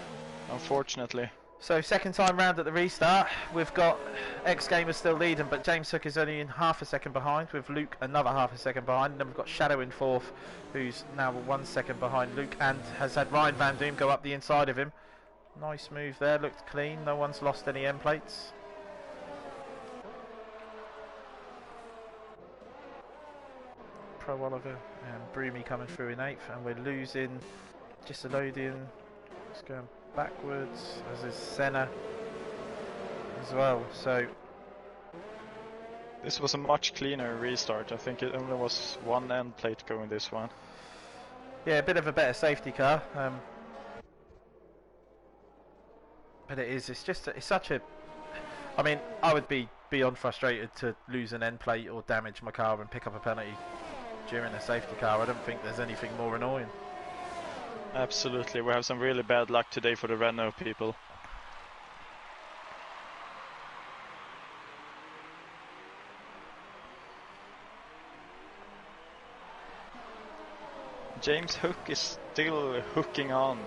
unfortunately. So second time round at the restart, we've got X Gamer still leading, but James Hook is only in half a second behind, with Luke another half a second behind, and then we've got Shadow in fourth, who's now 1 second behind Luke, and has had Ryan Van Doom go up the inside of him. Nice move there, looked clean, no one's lost any end plates. Pro Oliver and Broomy coming through in 8th, and we're losing Gisolodian. It's going backwards, as is Senna as well. So this was a much cleaner restart. I think it only was one end plate going this one. Yeah, a bit of a better safety car. But it's such a... I mean, I would be beyond frustrated to lose an end plate or damage my car and pick up a penalty during a safety car. I don't think there's anything more annoying. Absolutely, we have some really bad luck today for the Renault people. James Hook is still hooking on.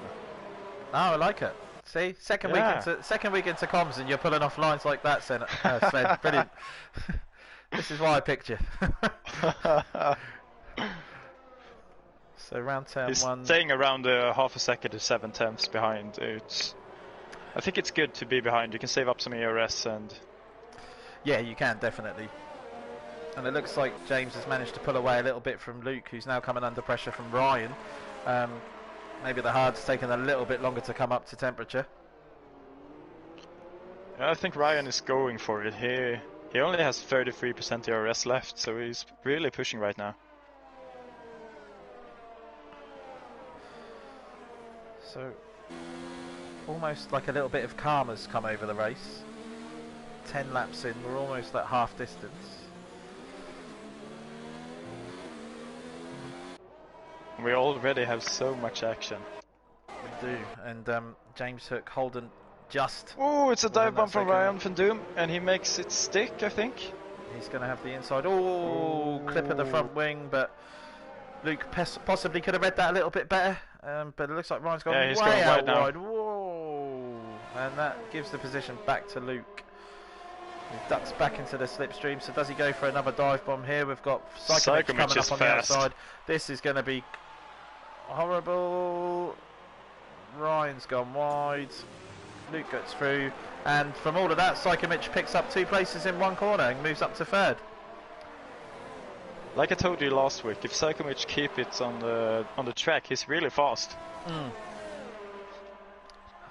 Oh, I like it. See, second week into comms, and you're pulling off lines like that, Sven. Brilliant. This is why I picked you. So round turn He's 1. staying around half a second to 7/10 behind. I think it's good to be behind. You can save up some ERS and... Yeah, you can, definitely. And it looks like James has managed to pull away a little bit from Luke, who's now coming under pressure from Ryan. Maybe the hard's taken a little bit longer to come up to temperature. I think Ryan is going for it. He only has 33% ERS left, so he's really pushing right now. So, almost like a little bit of karma's come over the race. 10 laps in, we're almost at half distance. We already have so much action. We do, and James Hook holding just... Oh, it's a dive bomb from Ryan Van Doom, and he makes it stick, I think. He's going to have the inside. Oh, clip of the front wing, but Luke possibly could have read that a little bit better. But it looks like Ryan's gone way out wide. Whoa! And that gives the position back to Luke. He ducks back into the slipstream. So does he go for another dive bomb here? We've got Psychomich coming up on the outside. This is going to be horrible. Ryan's gone wide. Luke gets through. And from all of that, Psychomich picks up 2 places in 1 corner and moves up to 3rd. Like I told you last week, if Psychomich keep it on the track, he's really fast.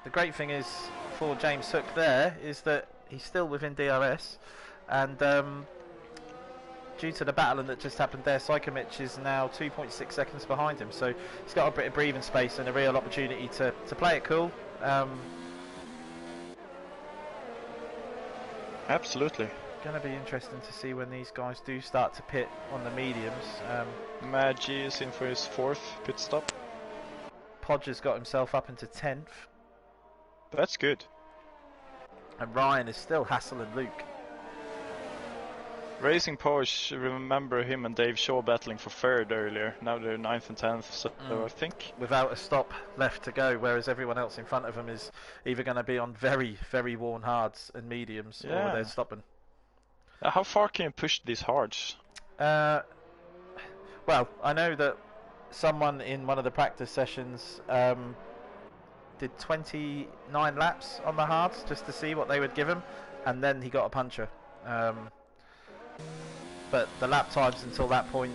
The great thing is for James Hook there is that he's still within DRS, and due to the battling that just happened there, Psychomich is now 2.6 seconds behind him, so he's got a bit of breathing space and a real opportunity to play it cool. Absolutely. Going to be interesting to see when these guys do start to pit on the mediums. Maggi is in for his 4th pit stop. Podger's got himself up into 10th. That's good. And Ryan is still hassling Luke. Racing Porsche, remember him and Dave Shaw battling for 3rd earlier. Now they're 9th and 10th, so I think... Without a stop left to go, whereas everyone else in front of them is either going to be on very, very worn hards and mediums, or they're stopping. How far can you push these hards? Well, I know that someone in one of the practice sessions did 29 laps on the hards just to see what they would give him, and then he got a puncher. But the lap times until that point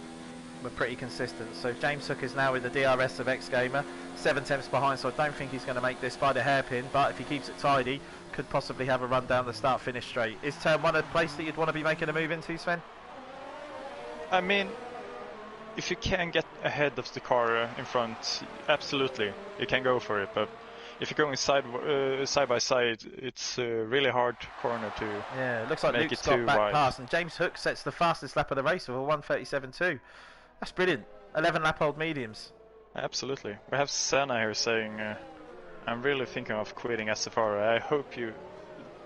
were pretty consistent. So James Hook is now in the DRS of X Gamer, 7/10 behind, so I don't think he's going to make this by the hairpin, but if he keeps it tidy, could possibly have a run down the start-finish straight. Is turn 1 a place that you'd want to be making a move into, Sven? I mean, if you can get ahead of the car in front, absolutely, you can go for it, but if you're going side by side, it's a really hard corner to it looks like make Luke's it too got back wide. pass, and James Hook sets the fastest lap of the race with a 1:37.2. That's brilliant. 11 lap old mediums. Absolutely. We have Senna here saying, I'm really thinking of quitting SFR. I hope you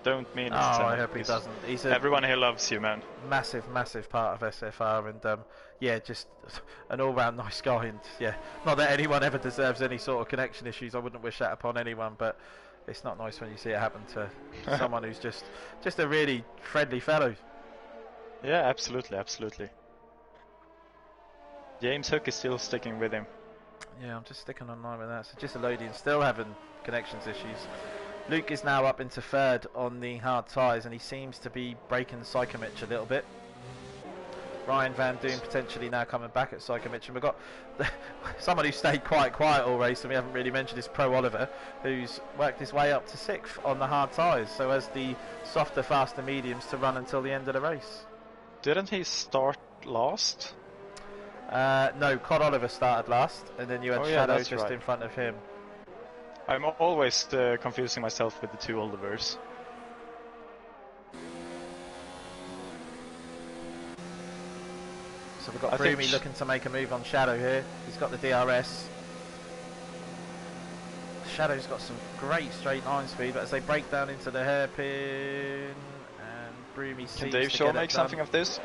don't mean it. I hope he doesn't. Everyone here loves you, man. Massive part of SFR, and just an all-round nice guy, and not that anyone ever deserves any sort of connection issues. I wouldn't wish that upon anyone, but it's not nice when you see it happen to someone who's just a really friendly fellow. Yeah, absolutely, absolutely. James Hook is still sticking with him. Yeah, I'm just sticking online with that. So just Elodian still having connections issues. Luke is now up into third on the hard tyres, and he seems to be breaking Psychomich a little bit. Ryan Van Doom potentially now coming back at Psychomich, and we've got someone who stayed quite quiet all race, and we haven't really mentioned, is Pro Oliver, who's worked his way up to 6th on the hard tyres, so has the softer, faster mediums to run until the end of the race. Didn't he start last? No, Cod Oliver started last, and then you had Shadow just right. in front of him. I'm always confusing myself with the two Olivers. So we've got Broomy looking to make a move on Shadow here. He's got the DRS. Shadow's got some great straight line speed, but as they break down into the hairpin, and Broomy seems to get it done. Can Dave Shaw make something of this?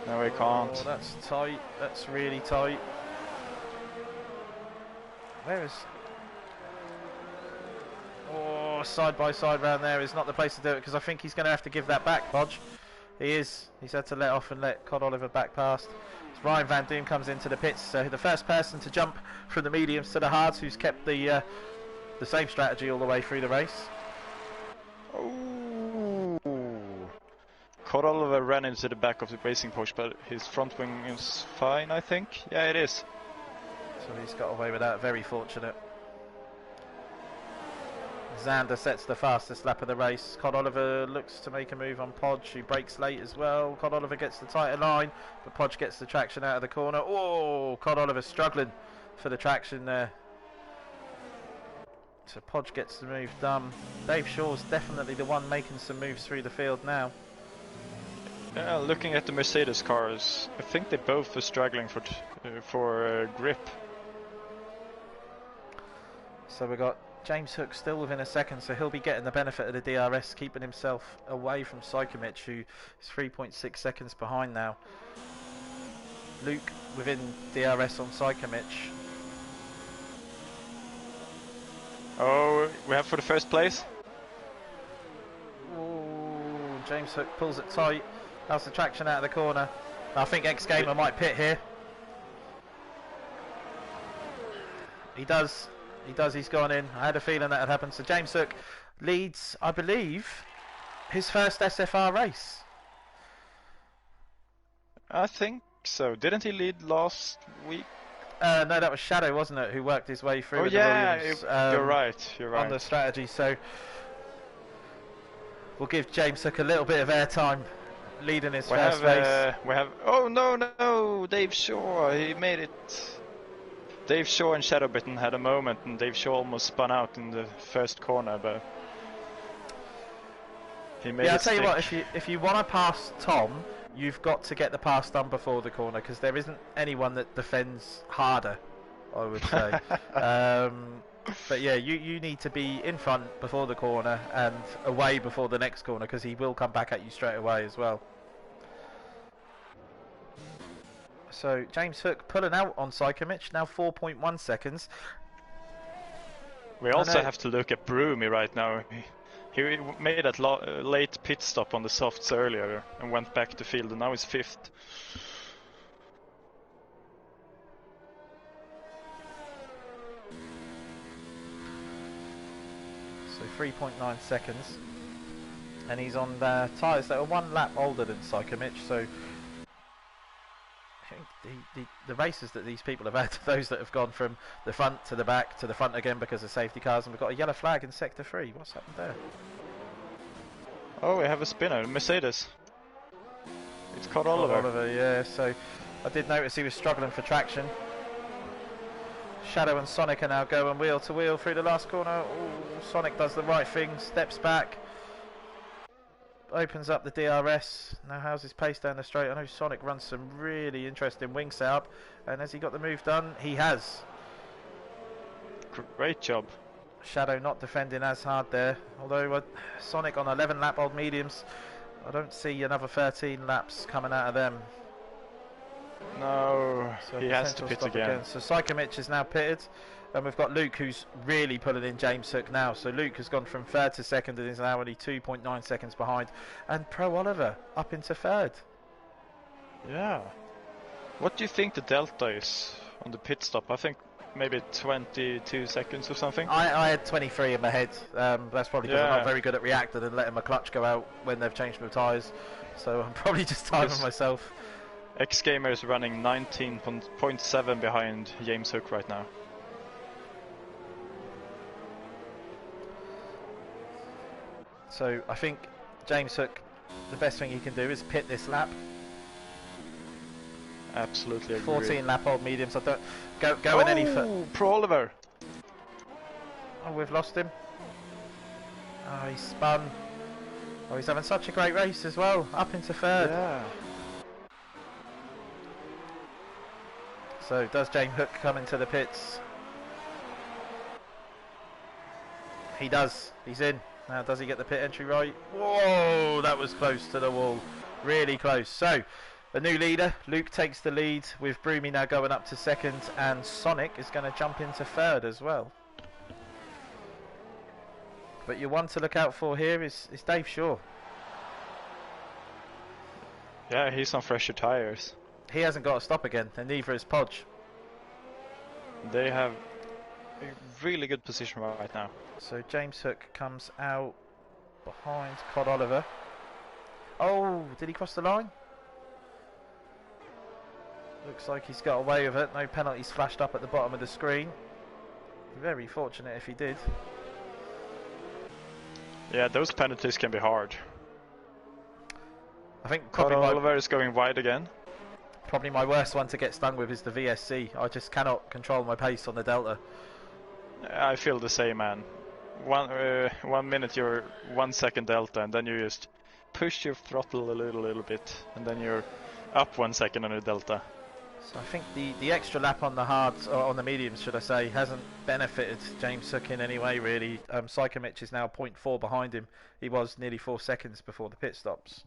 No, he can't. Oh, that's tight. That's really tight. Where is... Oh, side by side round there is not the place to do it, because I think he's going to have to give that back, Podge. He is. He's had to let off and let Cod Oliver back past. As Ryan Van Doom comes into the pits, so the first person to jump from the mediums to the hards, who's kept the same strategy all the way through the race. Oh. Cod Oliver ran into the back of the racing Porsche, but his front wing is fine, I think. Yeah, it is. So he's got away with that. Very fortunate. Xander sets the fastest lap of the race. Cod Oliver looks to make a move on Podge, who breaks late as well. Cod Oliver gets the tighter line, but Podge gets the traction out of the corner. Oh, Cod Oliver struggling for the traction there. So Podge gets the move done. Dave Shaw's definitely the one making some moves through the field now. Yeah, looking at the Mercedes cars, I think they both are struggling for grip. So we've got James Hook still within a second, so he'll be getting the benefit of the DRS, keeping himself away from Psychomich, who is 3.6 seconds behind now. Luke within DRS on Psychomich. Oh, we have for the first place. Ooh, James Hook pulls it tight. That's the traction out of the corner. I think X-Gamer might pit here. He does. He does, he's gone in. I had a feeling that had happened. So James Hook leads, I believe, his first SFR race. I think so. Didn't he lead last week? No, that was Shadow, wasn't it, who worked his way through with the Williams, you're right, you're right. On the strategy. So we'll give James Hook a little bit of airtime leading his first race. Oh, no, Dave Shaw, he made it. Dave Shaw and Shadow Bitten had a moment, and Dave Shaw almost spun out in the first corner, but he made it. Yeah, I'll tell you what, if you want to pass Tom, you've got to get the pass done before the corner, because there isn't anyone that defends harder, I would say. But yeah, you need to be in front before the corner and away before the next corner, because he will come back at you straight away as well. So James Hook pulling out on Psychomich, now 4.1 seconds. We also have to look at Broomy right now. He made that late pit stop on the softs earlier and went back to field, and now he's 5th. So 3.9 seconds. And he's on the tyres that are 1 lap older than Psychomich, so the races that these people have had, those that have gone from the front to the back to the front again because of safety cars, and we've got a yellow flag in sector 3. What's happened there? Oh, we have a spinner, Mercedes. It's Cod Oliver. Yeah, so I did notice he was struggling for traction. Shadow and Sonic are now going wheel to wheel through the last corner. Ooh, Sonic does the right thing, steps back, opens up the DRS. Now how's his pace down the straight? I know Sonic runs some really interesting wing setup, and has he got the move done? He has. Great job. Shadow not defending as hard there, although Sonic on 11 lap old mediums, I don't see another 13 laps coming out of them. No. So So he has to pit again. So Psychomich is now pitted. And we've got Luke, who's really pulling in James Hook now. So Luke has gone from third to second and is now only 2.9 seconds behind. And Pro Oliver up into third. Yeah. What do you think the delta is on the pit stop? I think maybe 22 seconds or something. I had 23 in my head. That's probably because I'm not very good at reacting and letting my clutch go out when they've changed my tyres. So I'm probably just timing myself. X-Gamer is running 19.7 behind James Hook right now. So I think James Hook, the best thing he can do is pit this lap. Absolutely agree. 14 lap old mediums. I don't go in any. Pro Oliver. Oh, we've lost him. Oh, he's spun. Oh, he's having such a great race as well. Up into third. Yeah. So does James Hook come into the pits? He does. He's in. Now does he get the pit entry right? Whoa, that was close to the wall. Really close. So the new leader, Luke, takes the lead with Broomy now going up to second, and Sonic is going to jump into third as well. But your one to look out for here is Dave Shaw. Yeah, he's on fresher tyres. He hasn't got to stop again, and neither is Podge. They have a really good position right now. So James Hook comes out behind Cod Oliver. Oh, did he cross the line? Looks like he's got away with it. No penalties flashed up at the bottom of the screen. Very fortunate if he did. Yeah, those penalties can be hard. I think Cod Oliver is going wide again. Probably my worst one to get stung with is the VSC. I just cannot control my pace on the Delta. I feel the same, man. 1 minute you're 1 second delta, and then you just push your throttle a little bit, and then you're up 1 second on your delta. So I think the extra lap on the hards, or on the mediums should I say, hasn't benefited James Hook in any way really. Psychomich is now 0.4 behind him. He was nearly 4 seconds before the pit stops.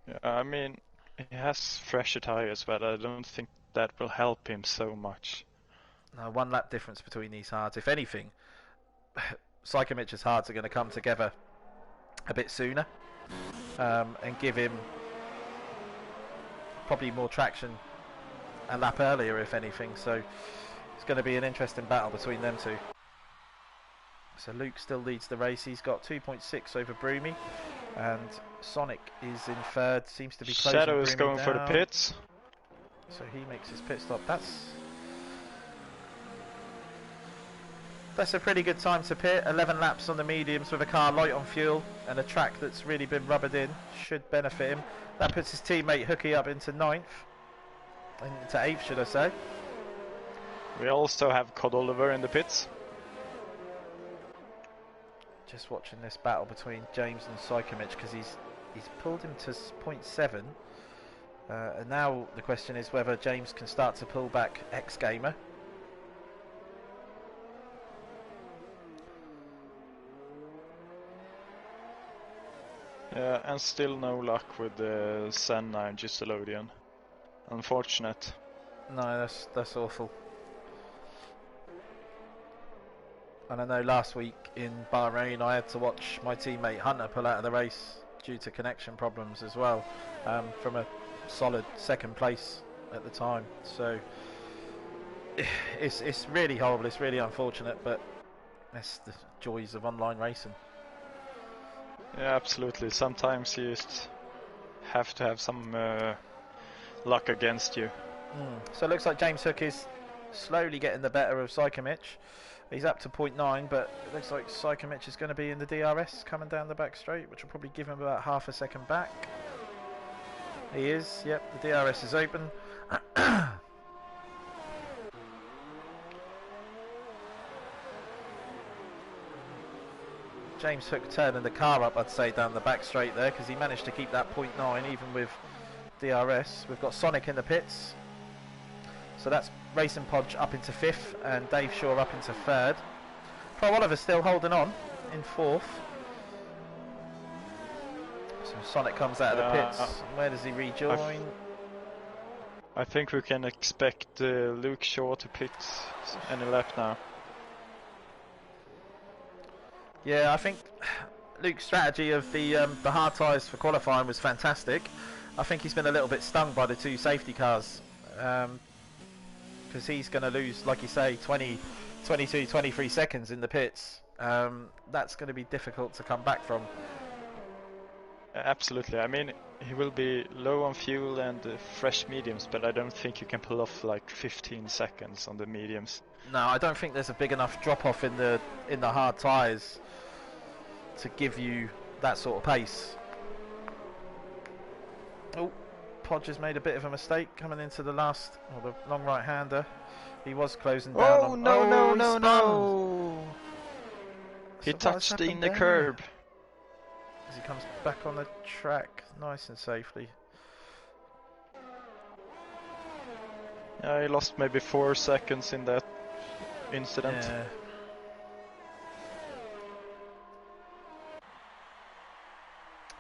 Yeah, I mean, he has fresher tyres, but I don't think that will help him so much. No, 1 lap difference between these hards. If anything, Psychomich's hards are going to come together a bit sooner and give him probably more traction a lap earlier, if anything. So it's going to be an interesting battle between them two. So Luke still leads the race. He's got 2.6 over Broomy, and Sonic is in third. Seems to be closing Shadow is Broomy going down. for the pits. So he makes his pit stop. That's a pretty good time to pit. 11 laps on the mediums with a car light on fuel and a track that's really been rubbered in. Should benefit him. That puts his teammate Hooky up into 9th. Into 8th, should I say. We also have Cod Oliver in the pits. Just watching this battle between James and Psychomich, because he's pulled him to 0.7. And now the question is whether James can start to pull back X-Gamer. Yeah, and still no luck with the Senna and Gistelodian. Unfortunate. No, that's awful. And I know last week in Bahrain I had to watch my teammate Hunter pull out of the race due to connection problems as well, from a solid 2nd place at the time. So it's really horrible, it's really unfortunate, but that's the joys of online racing. Yeah, absolutely. Sometimes you just have to have some luck against you. So it looks like James Hook is slowly getting the better of Psychomich. He's up to 0.9, but it looks like Psychomich is going to be in the DRS coming down the back straight, which will probably give him about half a second back. He is, yep, the DRS is open. James Hook turning the car up, I'd say, down the back straight there, because he managed to keep that 0.9 even with DRS. We've got Sonic in the pits. So that's Racing Podge up into 5th and Dave Shaw up into 3rd. Pro Oliver still holding on in 4th. So Sonic comes out of the pits. Where does he rejoin? I think we can expect Luke Shaw to pit any lap now. Yeah, I think Luke's strategy of the hard tyres for qualifying was fantastic. I think he's been a little bit stung by the 2 safety cars, because he's going to lose, like you say, 20, 22, 23 seconds in the pits. That's going to be difficult to come back from. Absolutely. I mean, he will be low on fuel and fresh mediums, but I don't think you can pull off like 15 seconds on the mediums. No, I don't think there's a big enough drop off in the hard tyres to give you that sort of pace. Oh, Podge has made a bit of a mistake coming into the last, or the long right-hander. He was closing down. Oh, no! He touched in the curb. As he comes back on the track, nice and safely. Yeah, he lost maybe 4 seconds in that incident. Yeah.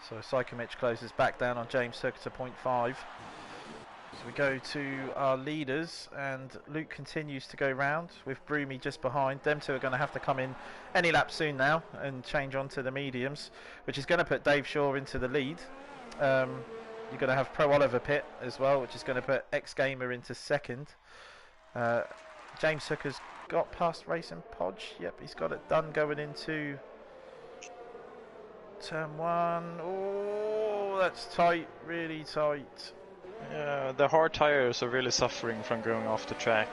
So Sykomich closes back down on James Hook to 0.5. So we go to our leaders, and Luke continues to go round with Broomy just behind. Them two are going to have to come in any lap soon now and change on to the mediums, which is going to put Dave Shaw into the lead. You're going to have Pro Oliver pit as well, which is going to put X Gamer into second. James Hook has got past Racing Podge. Yep, he's got it done going into turn 1. Oh, that's tight, really tight. Yeah, the hard tires are really suffering from going off the track.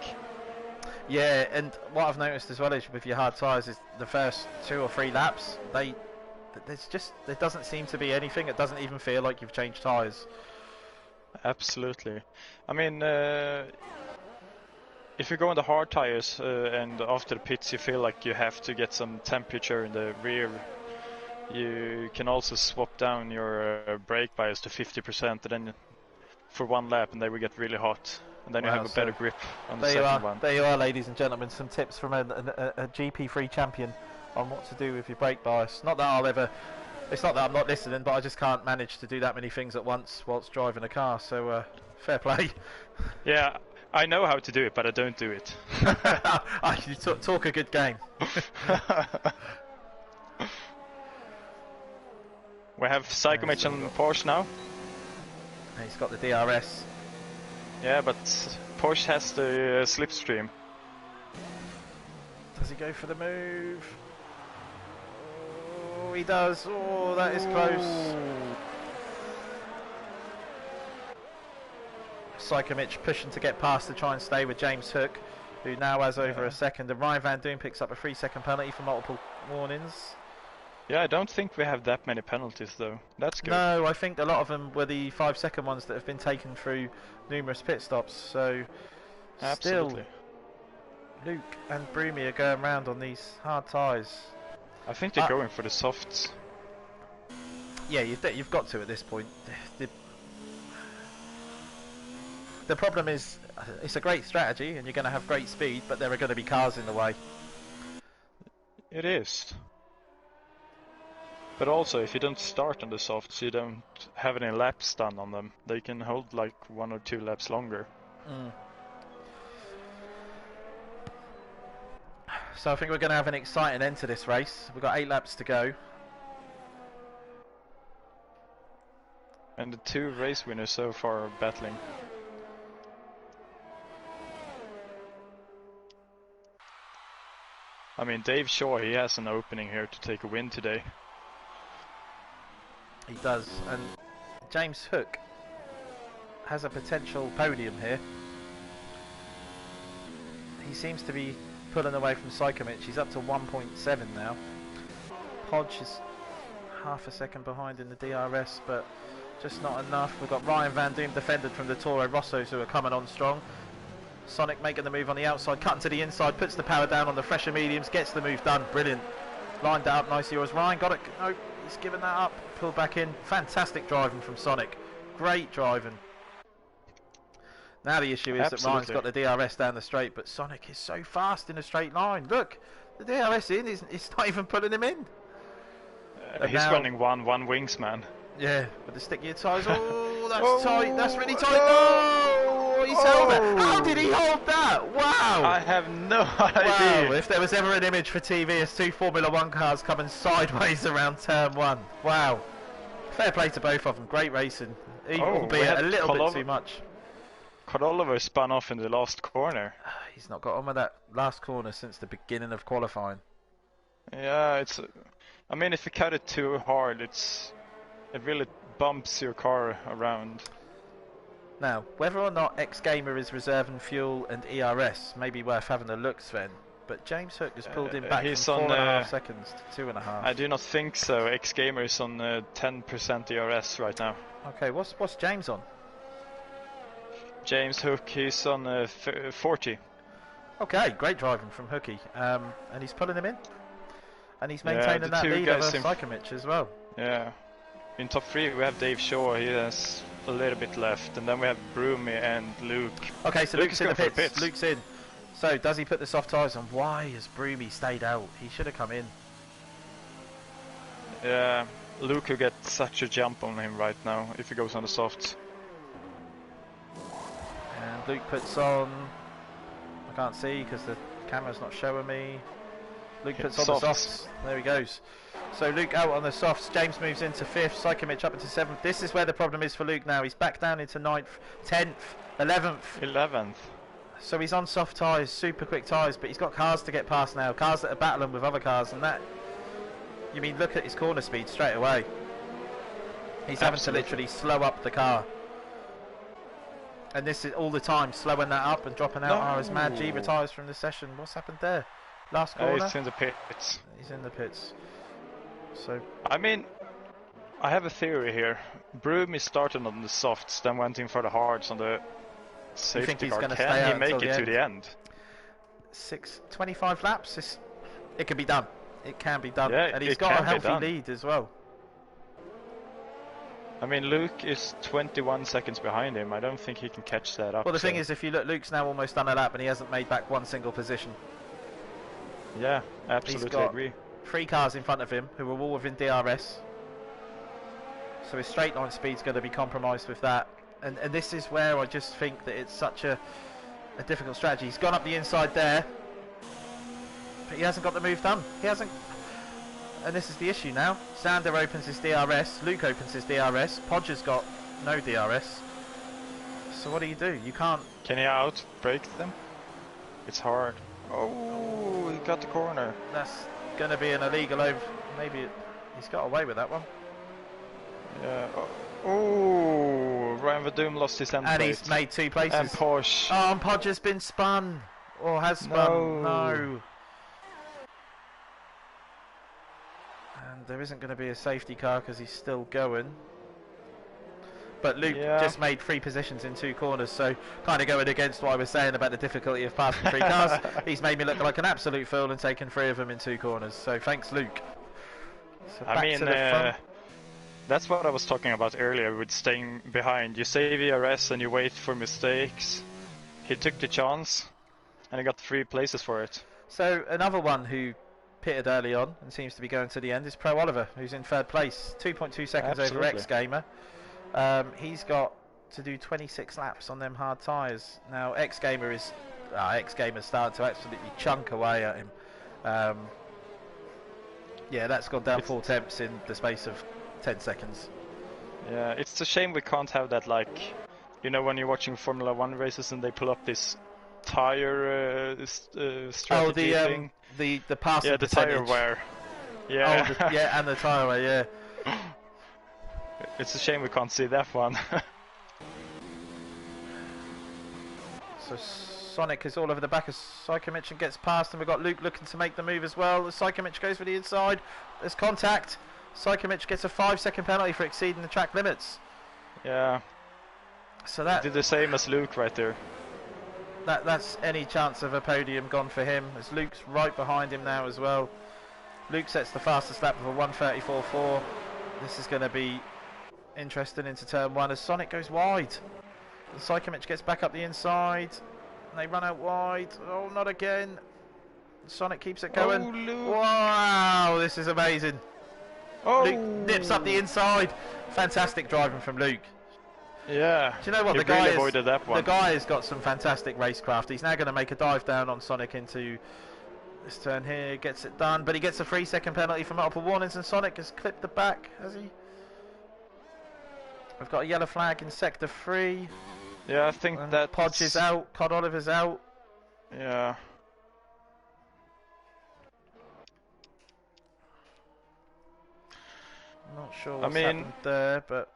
Yeah, and what I've noticed as well is with your hard tyres is the first 2 or 3 laps, there doesn't seem to be anything. It doesn't even feel like you've changed tyres. Absolutely. I mean, if you go on the hard tires and after the pits you feel like you have to get some temperature in the rear, you can also swap down your brake bias to 50% and then for 1 lap, and they will get really hot, and then you have a better grip on the second one. There you are, ladies and gentlemen, some tips from a GP3 champion on what to do with your brake bias. Not that it's not that I'm not listening, but I just can't manage to do that many things at once whilst driving a car, so fair play. Yeah, I know how to do it, but I don't do it. You talk a good game. We have Sykomich and Porsche now. He's got the DRS. Yeah, but Porsche has the slipstream. Does he go for the move? Oh, he does. Oh, that is close. Sykomich pushing to get past to try and stay with James Hook, who now has over a second. And Ryan Van Doon picks up a 3-second penalty for multiple warnings. Yeah, I don't think we have that many penalties though. That's good. No, I think a lot of them were the 5-second ones that have been taken through numerous pit stops. So, absolutely. Still, Luke and Broomy are going round on these hard tyres. I think they're going for the softs. Yeah, you've got to at this point. The problem is, it's a great strategy and you're going to have great speed, but there are going to be cars in the way. It is. But also, if you don't start on the softs, you don't have any laps done on them. They can hold like 1 or 2 laps longer. So I think we're going to have an exciting end to this race. We've got 8 laps to go. And the 2 race winners so far are battling. I mean, Dave Shaw, he has an opening here to take a win today. He does, and James Hook has a potential podium here. He seems to be pulling away from Sykomich. He's up to 1.7 now. Podge is half a second behind in the DRS, but just not enough. We've got Ryan Van Doom defended from the Toro Rossos, who are coming on strong. Sonic making the move on the outside, cutting to the inside, puts the power down on the fresher mediums, gets the move done. Brilliant. Lined that up nicely. Yours, Ryan got it. No, he's given that up. Pulled back in. Fantastic driving from Sonic. Great driving. Now the issue is that Ryan's got the DRS down the straight, but Sonic is so fast in a straight line. Look, the DRS in, it's not even pulling him in. He's running one wings, man. Yeah, with the stickier tyres. Oh, that's tight. That's really tight. No! saw his helmet. How did he hold that? Wow! I have no Wow, idea. if there was ever an image for TV, it's two Formula 1 cars coming sideways around turn 1. Wow. Fair play to both of them. Great racing. Albeit a little bit too much. Oliver spun off in the last corner. He's not got on with that last corner since the beginning of qualifying. Yeah, I mean, if you cut it too hard, it really bumps your car around. Now, whether or not X-Gamer is reserving fuel and ERS may be worth having a look, Sven. But James Hook has pulled him back from 4.5 seconds to 2.5. I do not think so. X-Gamer is on 10% ERS right now. Okay, what's James on? James Hook, he's on 40. Okay, great driving from Hooky. And he's pulling him in. And he's maintaining that lead over Psychomich as well. Yeah. In top 3 we have Dave Shaw, he has a little bit left. And then we have Broomy and Luke. Okay, so Luke's in the pits. Luke's in. So, does he put the soft tyres on? Why has Broomy stayed out? He should have come in. Yeah, Luke will get such a jump on him right now if he goes on the softs. And Luke puts on... I can't see because the camera's not showing me. Luke puts on the softs. There he goes. So Luke out on the softs. James moves into 5th. Psychomich up into 7th. This is where the problem is for Luke now. He's back down into 9th, 10th, 11th. 11th. So he's on soft tyres, super quick tyres, but he's got cars to get past now. Cars that are battling with other cars, and that... You mean, look at his corner speed straight away. He's having to literally slow up the car. And this is all the time, slowing that up and dropping out. Oh, as Mad G retires from the session. What's happened there? Last corner? He's in the pits. He's in the pits. So... I mean, I have a theory here. Broomy started on the softs, then went in for the hards on the safety car. Can he make it to the end? 25 laps? It can be done. It can be done. Yeah, and he's got a healthy lead as well. I mean, Luke is 21 seconds behind him. I don't think he can catch that up. Well, the thing is, if you look, Luke's now almost done a lap and he hasn't made back one single position. Yeah, absolutely agree. 3 cars in front of him who are all within DRS. So his straight line speed's going to be compromised with that. And this is where I just think that it's such a difficult strategy. He's gone up the inside there. But he hasn't got the move done. He hasn't... And this is the issue now. Sander opens his DRS. Luke opens his DRS. Podger's got no DRS. So what do? You can't... Can he out-brake them? It's hard. Oh, he got the corner. That's going to be an illegal over... Maybe he's got away with that one. Yeah. Oh, Ryan Vadum lost his end plate. And he's made 2 places. And Porsche. Oh, and Podger's been spun. Or has spun. No. And there isn't going to be a safety car because he's still going. But Luke just made 3 positions in 2 corners, so kind of going against what I was saying about the difficulty of passing 3 cars. He's made me look like an absolute fool and taken 3 of them in 2 corners. So thanks, Luke. So I mean, that's what I was talking about earlier with staying behind. You save ERS and you wait for mistakes. He took the chance and he got 3 places for it. So another one who pitted early on and seems to be going to the end is Pro Oliver, who's in 3rd place, 2.2 seconds over X-Gamer. He's got to do 26 laps on them hard tyres. Now X-Gamer's starting to absolutely chunk away at him. Yeah, that's gone down 4 tenths in the space of 10 seconds. Yeah, it's a shame we can't have that, like, you know, when you're watching Formula 1 races and they pull up this tire strategy thing. The passing the percentage. tire wear. Yeah. Oh, yeah, and the tire wear, yeah. It's a shame we can't see that one. So Sonic is all over the back of Psychomich and gets past, and we've got Luke looking to make the move as well. Psychomich goes for the inside. There's contact. Psychomich gets a 5-second penalty for exceeding the track limits. Yeah. So that he did the same as Luke right there. That's any chance of a podium gone for him, as Luke's right behind him now as well. Luke sets the fastest lap of a 1:34.4. This is going to be interesting into turn 1 as Sonic goes wide. And Psychomich gets back up the inside. And they run out wide. Oh, not again. Sonic keeps it going. Oh, Luke. Wow, this is amazing. Oh. Luke nips up the inside. Fantastic driving from Luke. Yeah. Do you know what, He really avoided that one. The guy has got some fantastic racecraft. He's now going to make a dive down on Sonic into this turn here, gets it done, but he gets a 3-second penalty for multiple warnings, and Sonic has clipped the back, has he? We've got a yellow flag in sector 3. Yeah, I think that Podge is out, Cod Oliver's out. Yeah. Not sure what's happened there, but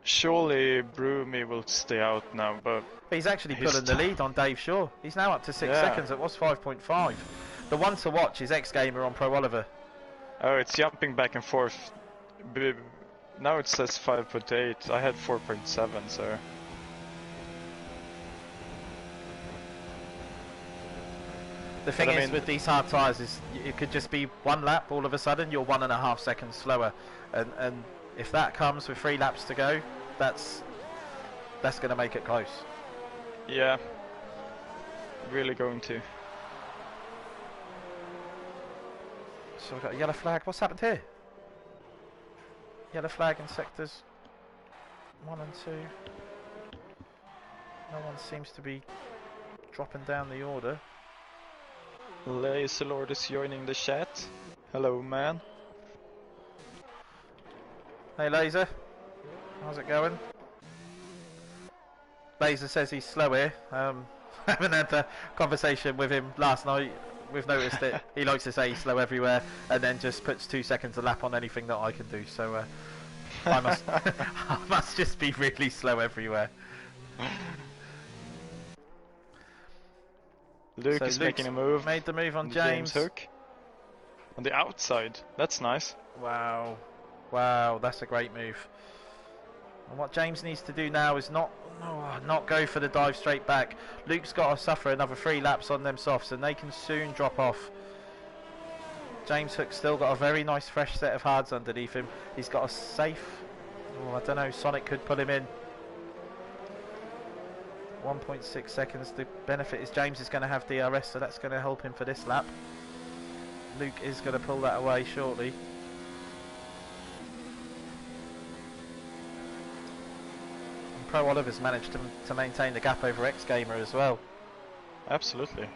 surely Broomy will stay out now, but he's actually pulling the lead on Dave Shaw. He's now up to 6 seconds. It was 5.5. The one to watch is X Gamer on Pro Oliver. Oh, it's jumping back and forth. Now it says 5.8. I had 4.7, so. The thing is, with these hard tyres, is it could just be one lap. All of a sudden, you're 1.5 seconds slower, and if that comes with 3 laps to go, that's going to make it close. Yeah, really going to. So we've got a yellow flag. What's happened here? Yellow flag in sectors 1 and 2. No one seems to be dropping down the order. Laser Lord is joining the chat. Hello, man. Hey, Laser. How's it going? Laser says he's slow here. Haven't had a conversation with him last night. We've noticed that he likes to say he's slow everywhere, and then just puts 2 seconds a lap on anything that I can do. So I must, I must just be really slow everywhere. Luke is making a move. Made the move on James. Hook. On the outside. That's nice. Wow. Wow, that's a great move. And what James needs to do now is not go for the dive straight back. Luke's got to suffer another 3 laps on them softs, and they can soon drop off. James Hook's still got a very nice fresh set of hards underneath him. He's got a safe... Oh, I don't know, Sonic could pull him in. 1.6 seconds. The benefit is James is going to have DRS, so that's going to help him for this lap. Luke is going to pull that away shortly. And Pro Oliver's managed to maintain the gap over X Gamer as well. Absolutely.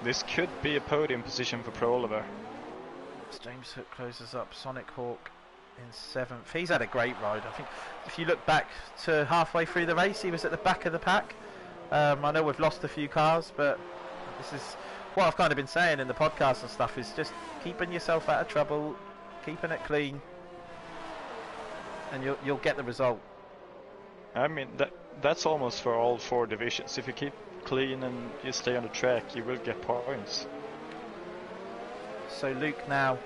This could be a podium position for Pro Oliver. As James Hook closes up, Sonic Hawk in 7th. He's had a great ride. I think if you look back to halfway through the race, he was at the back of the pack. I know we've lost a few cars, but this is what I've kind of been saying in the podcast and stuff, is just keeping yourself out of trouble, keeping it clean, and you'll get the result. I mean, that's almost for all 4 divisions. If you keep clean and you stay on the track, you will get points. So Luke now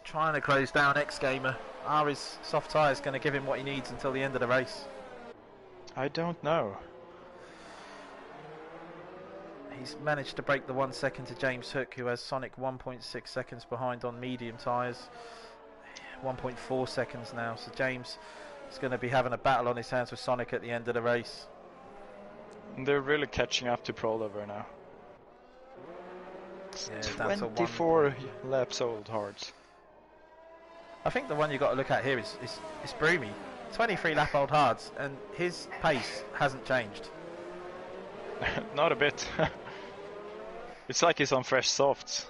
trying to close down X Gamer. Are his soft tyres going to give him what he needs until the end of the race? I don't know. He's managed to break the 1 second to James Hook, who has Sonic 1.6 seconds behind on medium tyres. 1.4 seconds now, so James is going to be having a battle on his hands with Sonic at the end of the race. They're really catching up to Pro Oliver now. Yeah, 24 laps old hards. I think the one you've got to look at here is Broomy. 23 lap old hards, and his pace hasn't changed. Not a bit. It's like he's on fresh softs.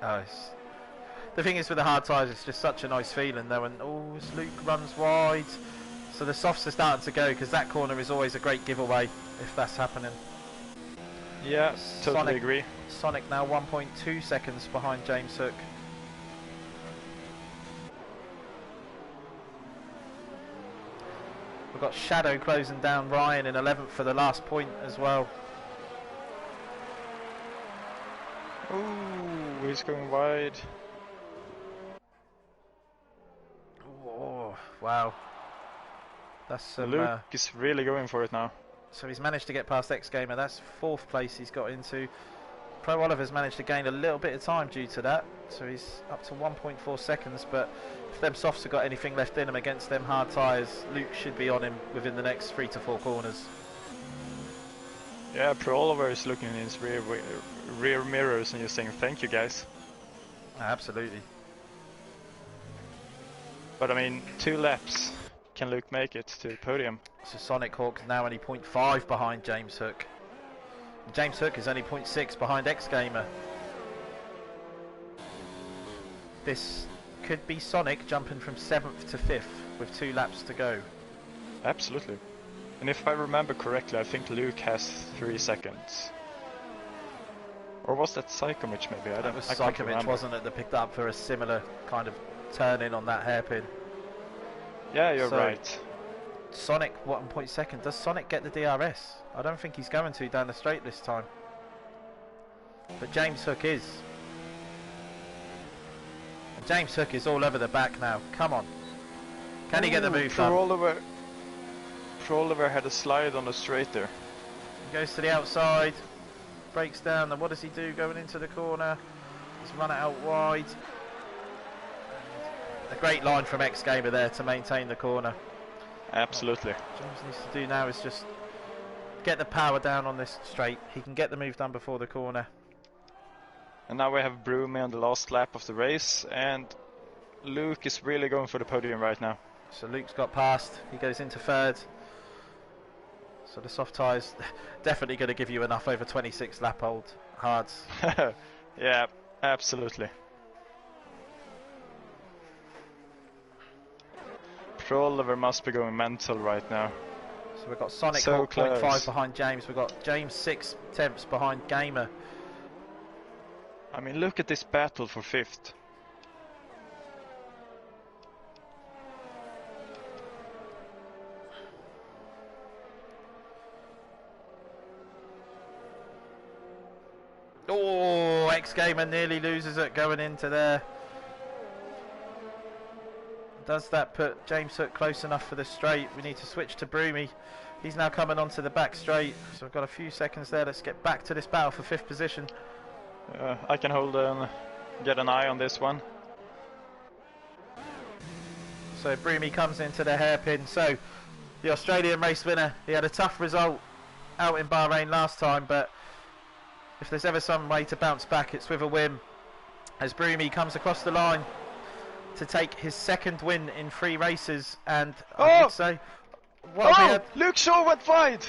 Oh, the thing is with the hard tyres, it's just such a nice feeling though, and as Luke runs wide, so the softs are starting to go, because that corner is always a great giveaway if that's happening. Yeah, totally agree. Sonic now 1.2 seconds behind James Hook. We've got Shadow closing down Ryan in 11th for the last point as well. Ooh, he's going wide. Oh, wow. That's some, Luke is really going for it now. So he's managed to get past X Gamer. That's 4th place he's got into. Pro Oliver's managed to gain a little bit of time due to that, so he's up to 1.4 seconds, but if them softs have got anything left in them against them hard tyres, Luke should be on him within the next 3 to 4 corners. Yeah, Pro Oliver is looking in his rear mirrors and just saying thank you guys. Absolutely. But I mean, 2 laps, can Luke make it to the podium? So Sonic Hawk's now only 0.5 behind James Hook. James Hook is only 0.6 behind X Gamer. This could be Sonic jumping from 7th to 5th with 2 laps to go. Absolutely. And if I remember correctly, I think Luke has 3 seconds. Or was that Psychomich maybe? That was Psychomich, wasn't it, that picked up for a similar kind of turn-in on that hairpin. Yeah, you're right. Sonic, what, 1.2? Does Sonic get the DRS? I don't think he's going to down the straight this time. But James Hook is. And James Hook is all over the back now. Come on. Can he get the move done? Oliver had a slide on the straight there. He goes to the outside, breaks down, and what does he do going into the corner? He's run it out wide. A great line from X Gamer there to maintain the corner. Absolutely. What James needs to do now is just get the power down on this straight. He can get the move done before the corner. And now we have Broomy on the last lap of the race, and Luke is really going for the podium right now. So Luke's got past, he goes into 3rd. So the soft tyres definitely going to give you enough over 26 lap old hards. Yeah, absolutely. Pro Oliver must be going mental right now. So we've got Sonic so 0.5 behind James. We've got James 6 tenths behind Gamer. I mean, look at this battle for 5th. Oh, X Gamer nearly loses it going into there. Does that put James Hook close enough for the straight? We need to switch to Broomy. He's now coming onto the back straight. So we've got a few seconds there. Let's get back to this battle for 5th position. I can hold get an eye on this one. So Broomy comes into the hairpin. So the Australian race winner, he had a tough result out in Bahrain last time, but if there's ever some way to bounce back, it's with a win. As Broomy comes across the line to take his 2nd win in 3 races, and I would say, Luke Shaw went wide.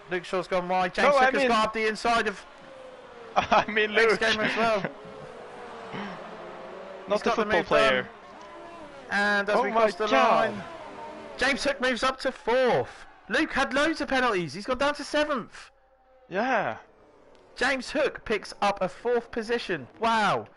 Luke Shaw's gone wide. James Hook has got up the inside of I mean Luke. X Gamer as well. Not the football player. Done. And as we cross the line, James Hook moves up to 4th. Luke had loads of penalties. He's gone down to 7th. Yeah. James Hook picks up a 4th position. Wow.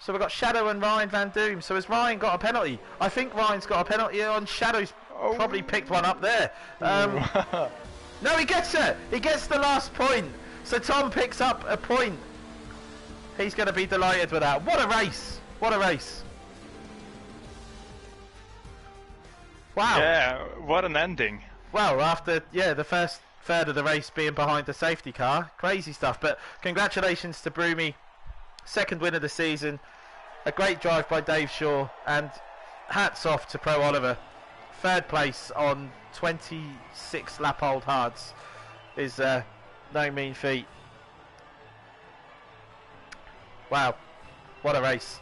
So we've got Shadow and Ryan Van Doom. So has Ryan got a penalty? I think Ryan's got a penalty on. Shadow's probably picked one up there. No, he gets it. He gets the last point. So Tom picks up a point. He's going to be delighted with that. What a race. What a race. Wow. Yeah, what an ending. Well, after, the first third of the race being behind the safety car. Crazy stuff. But congratulations to Broomy. 2nd win of the season. A great drive by Dave Shaw. And hats off to Pro Oliver. 3rd place on 26 lap old hards is no mean feat. Wow. What a race.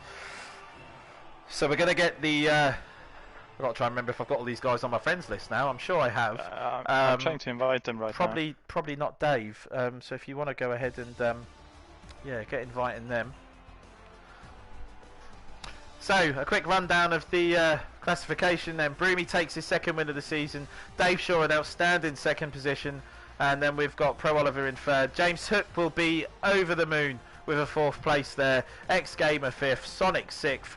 So we're going to get the... I've got to try and remember if I've got all these guys on my friends list now. I'm sure I have. I'm trying to invite them now. Probably not Dave. So if you want to go ahead and get inviting them. So a quick rundown of the classification then. Broomy takes his 2nd win of the season. Dave Shaw an outstanding 2nd position. And then we've got Pro Oliver in 3rd. James Hook will be over the moon with a 4th place there. X Gamer 5th. Sonic 6th.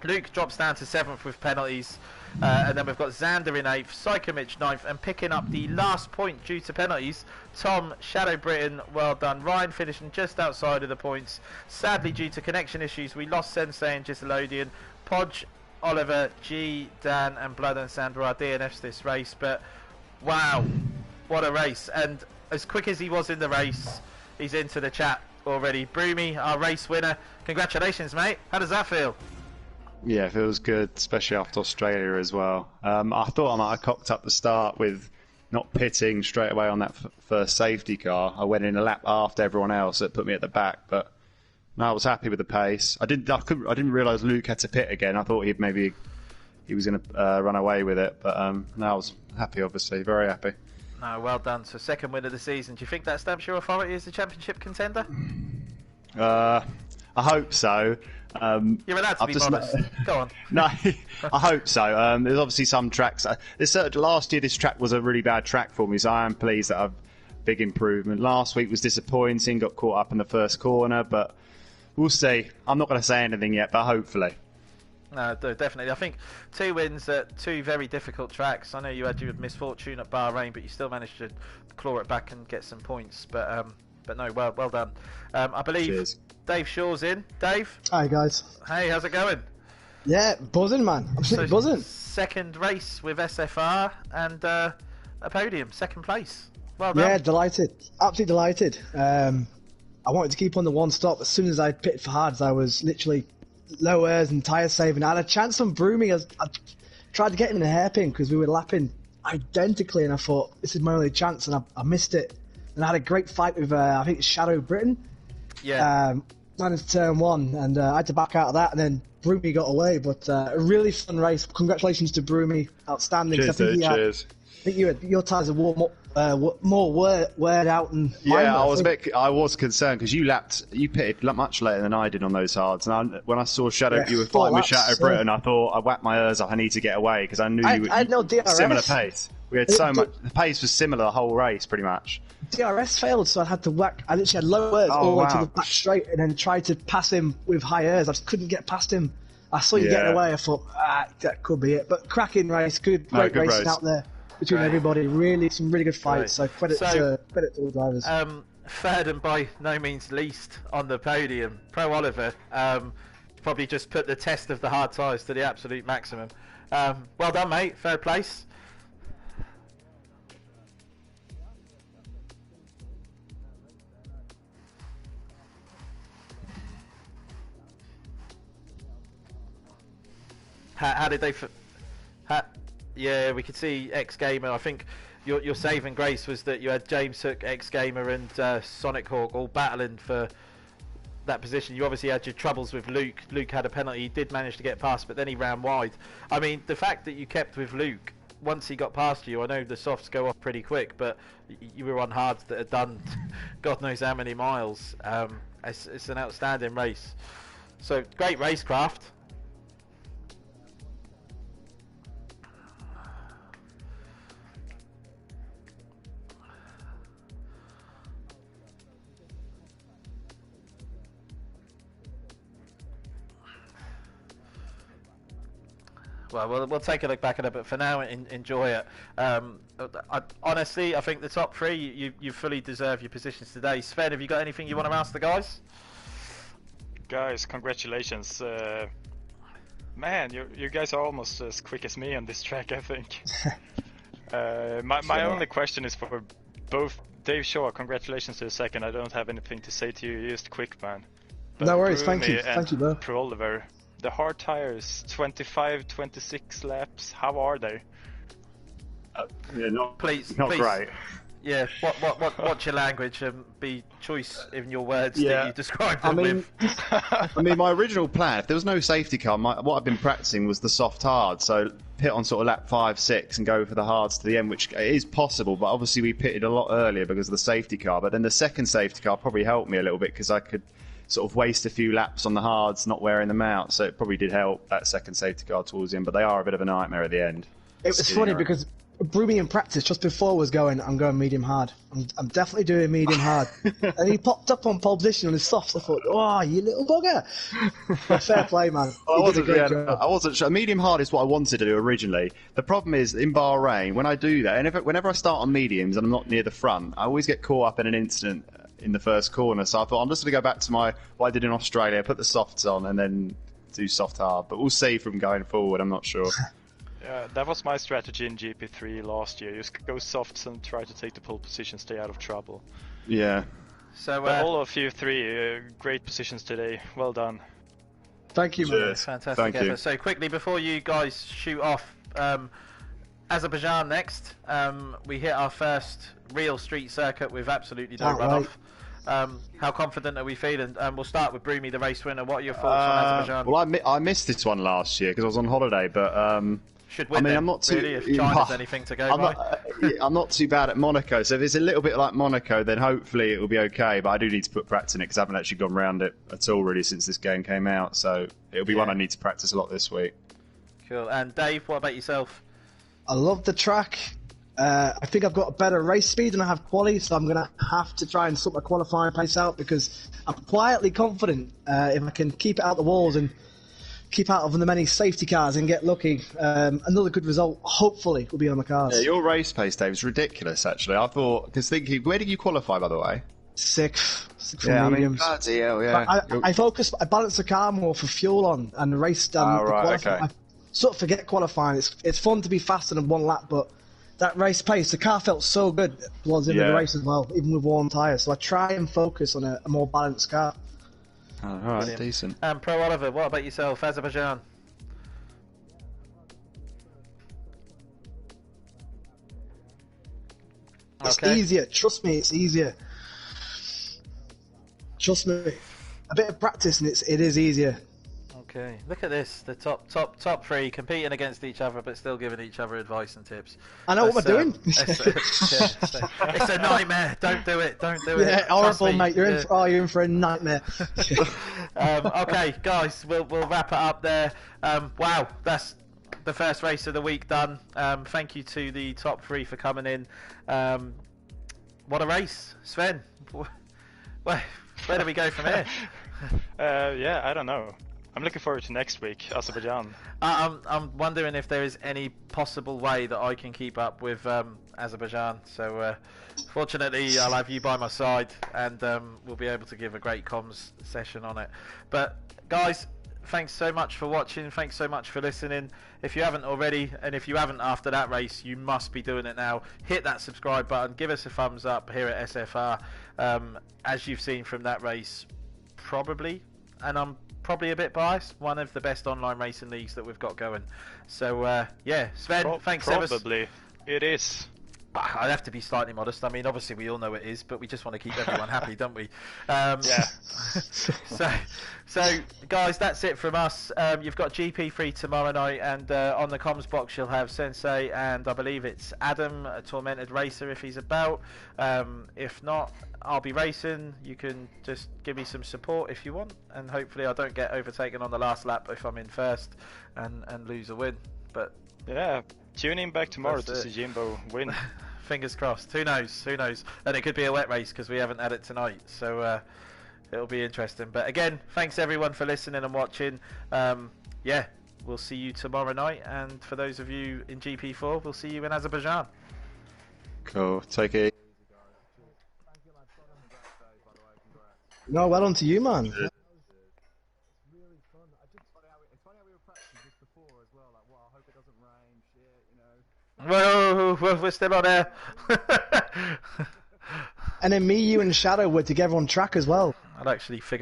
Luke drops down to 7th with penalties. And then we've got Xander in 8th, Psychomich 9th, and picking up the last point due to penalties, Tom, Shadow Britain, well done. Ryan finishing just outside of the points. Sadly, due to connection issues, we lost Sensei and Giselodian. Podge, Oliver, G, Dan, and Blood and Sand were our DNFs this race. But wow, what a race. And as quick as he was in the race, he's into the chat already. Broomy, our race winner. Congratulations, mate. How does that feel? Yeah, it feels good, especially after Australia as well. I thought I might have cocked up the start with not pitting straight away on that first safety car. I went in a lap after everyone else. That put me at the back, but no, I was happy with the pace. I didn't realise Luke had to pit again. I thought he'd maybe he was going to run away with it. But no, I was happy, obviously, very happy. No, well done. So second win of the season. Do you think that stamps your authority as the championship contender? I hope so. You're allowed to be modest. Go on. No, I hope so. There's obviously some tracks. Last year, this track was a really bad track for me, so I am pleased that I've big improvement. Last week was disappointing, got caught up in the first corner, but we'll see. I'm not going to say anything yet, but hopefully. No, definitely. I think 2 wins at 2 very difficult tracks. I know you had your misfortune at Bahrain, but you still managed to claw it back and get some points. But no, well done. I believe Cheers. Dave Shaw's in. Dave? Hi, guys. Hey, how's it going? Yeah, buzzing, man. Absolutely buzzing. Second race with SFR and a podium, second place. Well done. Yeah, delighted. Absolutely delighted. I wanted to keep on the one stop. As soon as I pitted for hards, I was literally low airs and tyre saving. I had a chance on Broomy. I tried to get him in a hairpin because we were lapping identically, and I thought, this is my only chance, and I missed it. And I had a great fight with, I think it's Shadow Britain. Yeah. Managed turn 1, and I had to back out of that, and then Broomy got away. But a really fun race. Congratulations to Broomy. Outstanding. Cheers, dude. Cheers. I think your tyres are more weared out and yeah, I was concerned because you pitted much later than I did on those hards, and when I saw you were fighting with Shadow Britain, I thought I whacked my ears up. I need to get away because I knew you had no DRS. Similar pace. We had so much. The pace was similar the whole race, pretty much. DRS failed, so I had to whack. I literally had low airs all the way to the back straight, and then tried to pass him with high airs. I just couldn't get past him. I saw you getting away. I thought that could be it. But cracking race, great racing race out there between everybody. Some really good fights. So credit to all the drivers. Third and by no means least on the podium, Pro Oliver. Probably just put the test of the hard tyres to the absolute maximum. Well done, mate. Third place. How did they? Yeah, we could see X Gamer. I think your saving grace was that you had James Hook, X Gamer, and Sonic Hawk all battling for that position. You obviously had your troubles with Luke. Luke had a penalty. He did manage to get past, but then he ran wide. I mean, the fact that you kept with Luke once he got past you. I know the softs go off pretty quick, but you were on hards that had done God knows how many miles. It's an outstanding race. So great racecraft. Well, we'll take a look back at it, but for now, enjoy it. Honestly, I think the top 3, you fully deserve your positions today. Sven, have you got anything you want to ask the guys? Guys, congratulations. Man, you guys are almost as quick as me on this track, I think. My only question is for both. Dave Shaw, congratulations to the second. I don't have anything to say to you. You're just quick, man. But no worries, thank you, bro. Pro Oliver. The hard tires, 25, 26 laps. How are they? Yeah, not please, great. Yeah, watch your language and be choice in your words that you describe them with. I mean, my original plan, if there was no safety car, what I've been practicing was the soft hard. So pit on sort of lap 5, 6 and go for the hards to the end, which is possible. But obviously we pitted a lot earlier because of the safety car. But then the second safety car probably helped me a little bit because I could sort of waste a few laps on the hards, not wearing them out. So it probably did help, that second safety car towards the end. But they are a bit of a nightmare at the end. It was funny because Broomy in practice just before was going, I'm going medium hard. I'm definitely doing medium hard. And he popped up on pole position on his softs. I thought, oh, you little bugger. Fair play, man. I wasn't sure. Medium hard is what I wanted to do originally. The problem is, in Bahrain, when I do that, and whenever I start on mediums and I'm not near the front, I always get caught up in an incident in the first corner. So I thought, I'm just going to go back to what I did in Australia, put the softs on and then do soft hard. But we'll see from going forward, I'm not sure. Yeah, that was my strategy in GP3 last year. Just go softs and try to take the pole position, stay out of trouble. Yeah. So all of you 3, great positions today. Well done. Thank you, man. Fantastic effort. So quickly, before you guys shoot off, Azerbaijan next. We hit our first real street circuit with absolutely no runoff. How confident are we feeling? We'll start with Broomy, the race winner. What are your thoughts on Azerbaijan? Well, I missed this one last year because I was on holiday, but should win. I mean, then, I'm not too. really, if China's anything to go by. I'm not too bad at Monaco, so if it's a little bit like Monaco, then hopefully it will be okay. But I do need to put practice in it because I haven't actually gone around it at all really since this game came out. So it'll be one I need to practice a lot this week. Cool. And Dave, what about yourself? I love the track. I think I've got a better race speed than I have quali, so I'm going to have to try and sort my qualifying pace out because I'm quietly confident if I can keep it out the walls and keep out of the many safety cars and get lucky. Another good result, hopefully, will be on the cards. Yeah, your race pace, Dave, is ridiculous, actually. I thought, because thinking, where did you qualify, by the way? Sixth from yeah, mediums. I mean, bloody hell, yeah. I balanced the car more for fuel on and raced right, okay. I sort of forget qualifying. It's fun to be faster than one lap, but that race pace, the car felt so good towards the end of the race as well, even with warm tyres. So I try and focus on a more balanced car. Oh, all right, brilliant. Decent. Pro Oliver, what about yourself, Azerbaijan? It's easier. Trust me, it's easier. Trust me. A bit of practice and it is easier. Okay, look at this. The top three competing against each other, but still giving each other advice and tips. I know what we're doing. It's a nightmare. Don't do it. Don't do it. Yeah, horrible, mate. You're in for a nightmare. Okay, guys, we'll wrap it up there. Wow, that's the first race of the week done. Thank you to the top three for coming in. What a race, Sven. Where do we go from here? Yeah, I don't know. I'm looking forward to next week, Azerbaijan. I'm wondering if there is any possible way that I can keep up with Azerbaijan. So fortunately, I'll have you by my side, and we'll be able to give a great comms session on it. But guys, thanks so much for watching. Thanks so much for listening. If you haven't already, and if you haven't after that race, you must be doing it now. Hit that subscribe button. Give us a thumbs up here at SFR. As you've seen from that race, probably, and I'm probably a bit biased, one of the best online racing leagues that we've got going. So yeah, Sven, thanks ever. Probably it is. I'd have to be slightly modest. I mean, obviously we all know it is, but we just want to keep everyone happy, don't we? Yeah. So guys, that's it from us. You've got GP3 tomorrow night, and on the comms box you'll have Sensei and I believe it's Adam, a Tormented Racer, if he's about. If not, I'll be racing. You can just give me some support if you want, and hopefully I don't get overtaken on the last lap if I'm in first and lose a win. But yeah, tune in back tomorrow to see Jimbo win. Fingers crossed. Who knows? Who knows? And it could be a wet race because we haven't had it tonight. So it'll be interesting. But again, thanks everyone for listening and watching. Yeah, we'll see you tomorrow night. And for those of you in GP4, we'll see you in Azerbaijan. Cool. Take it. No, well done to you, man. Yeah. Whoa, we're still on air. And then me, you, and Shadow were together on track as well. I'd actually figure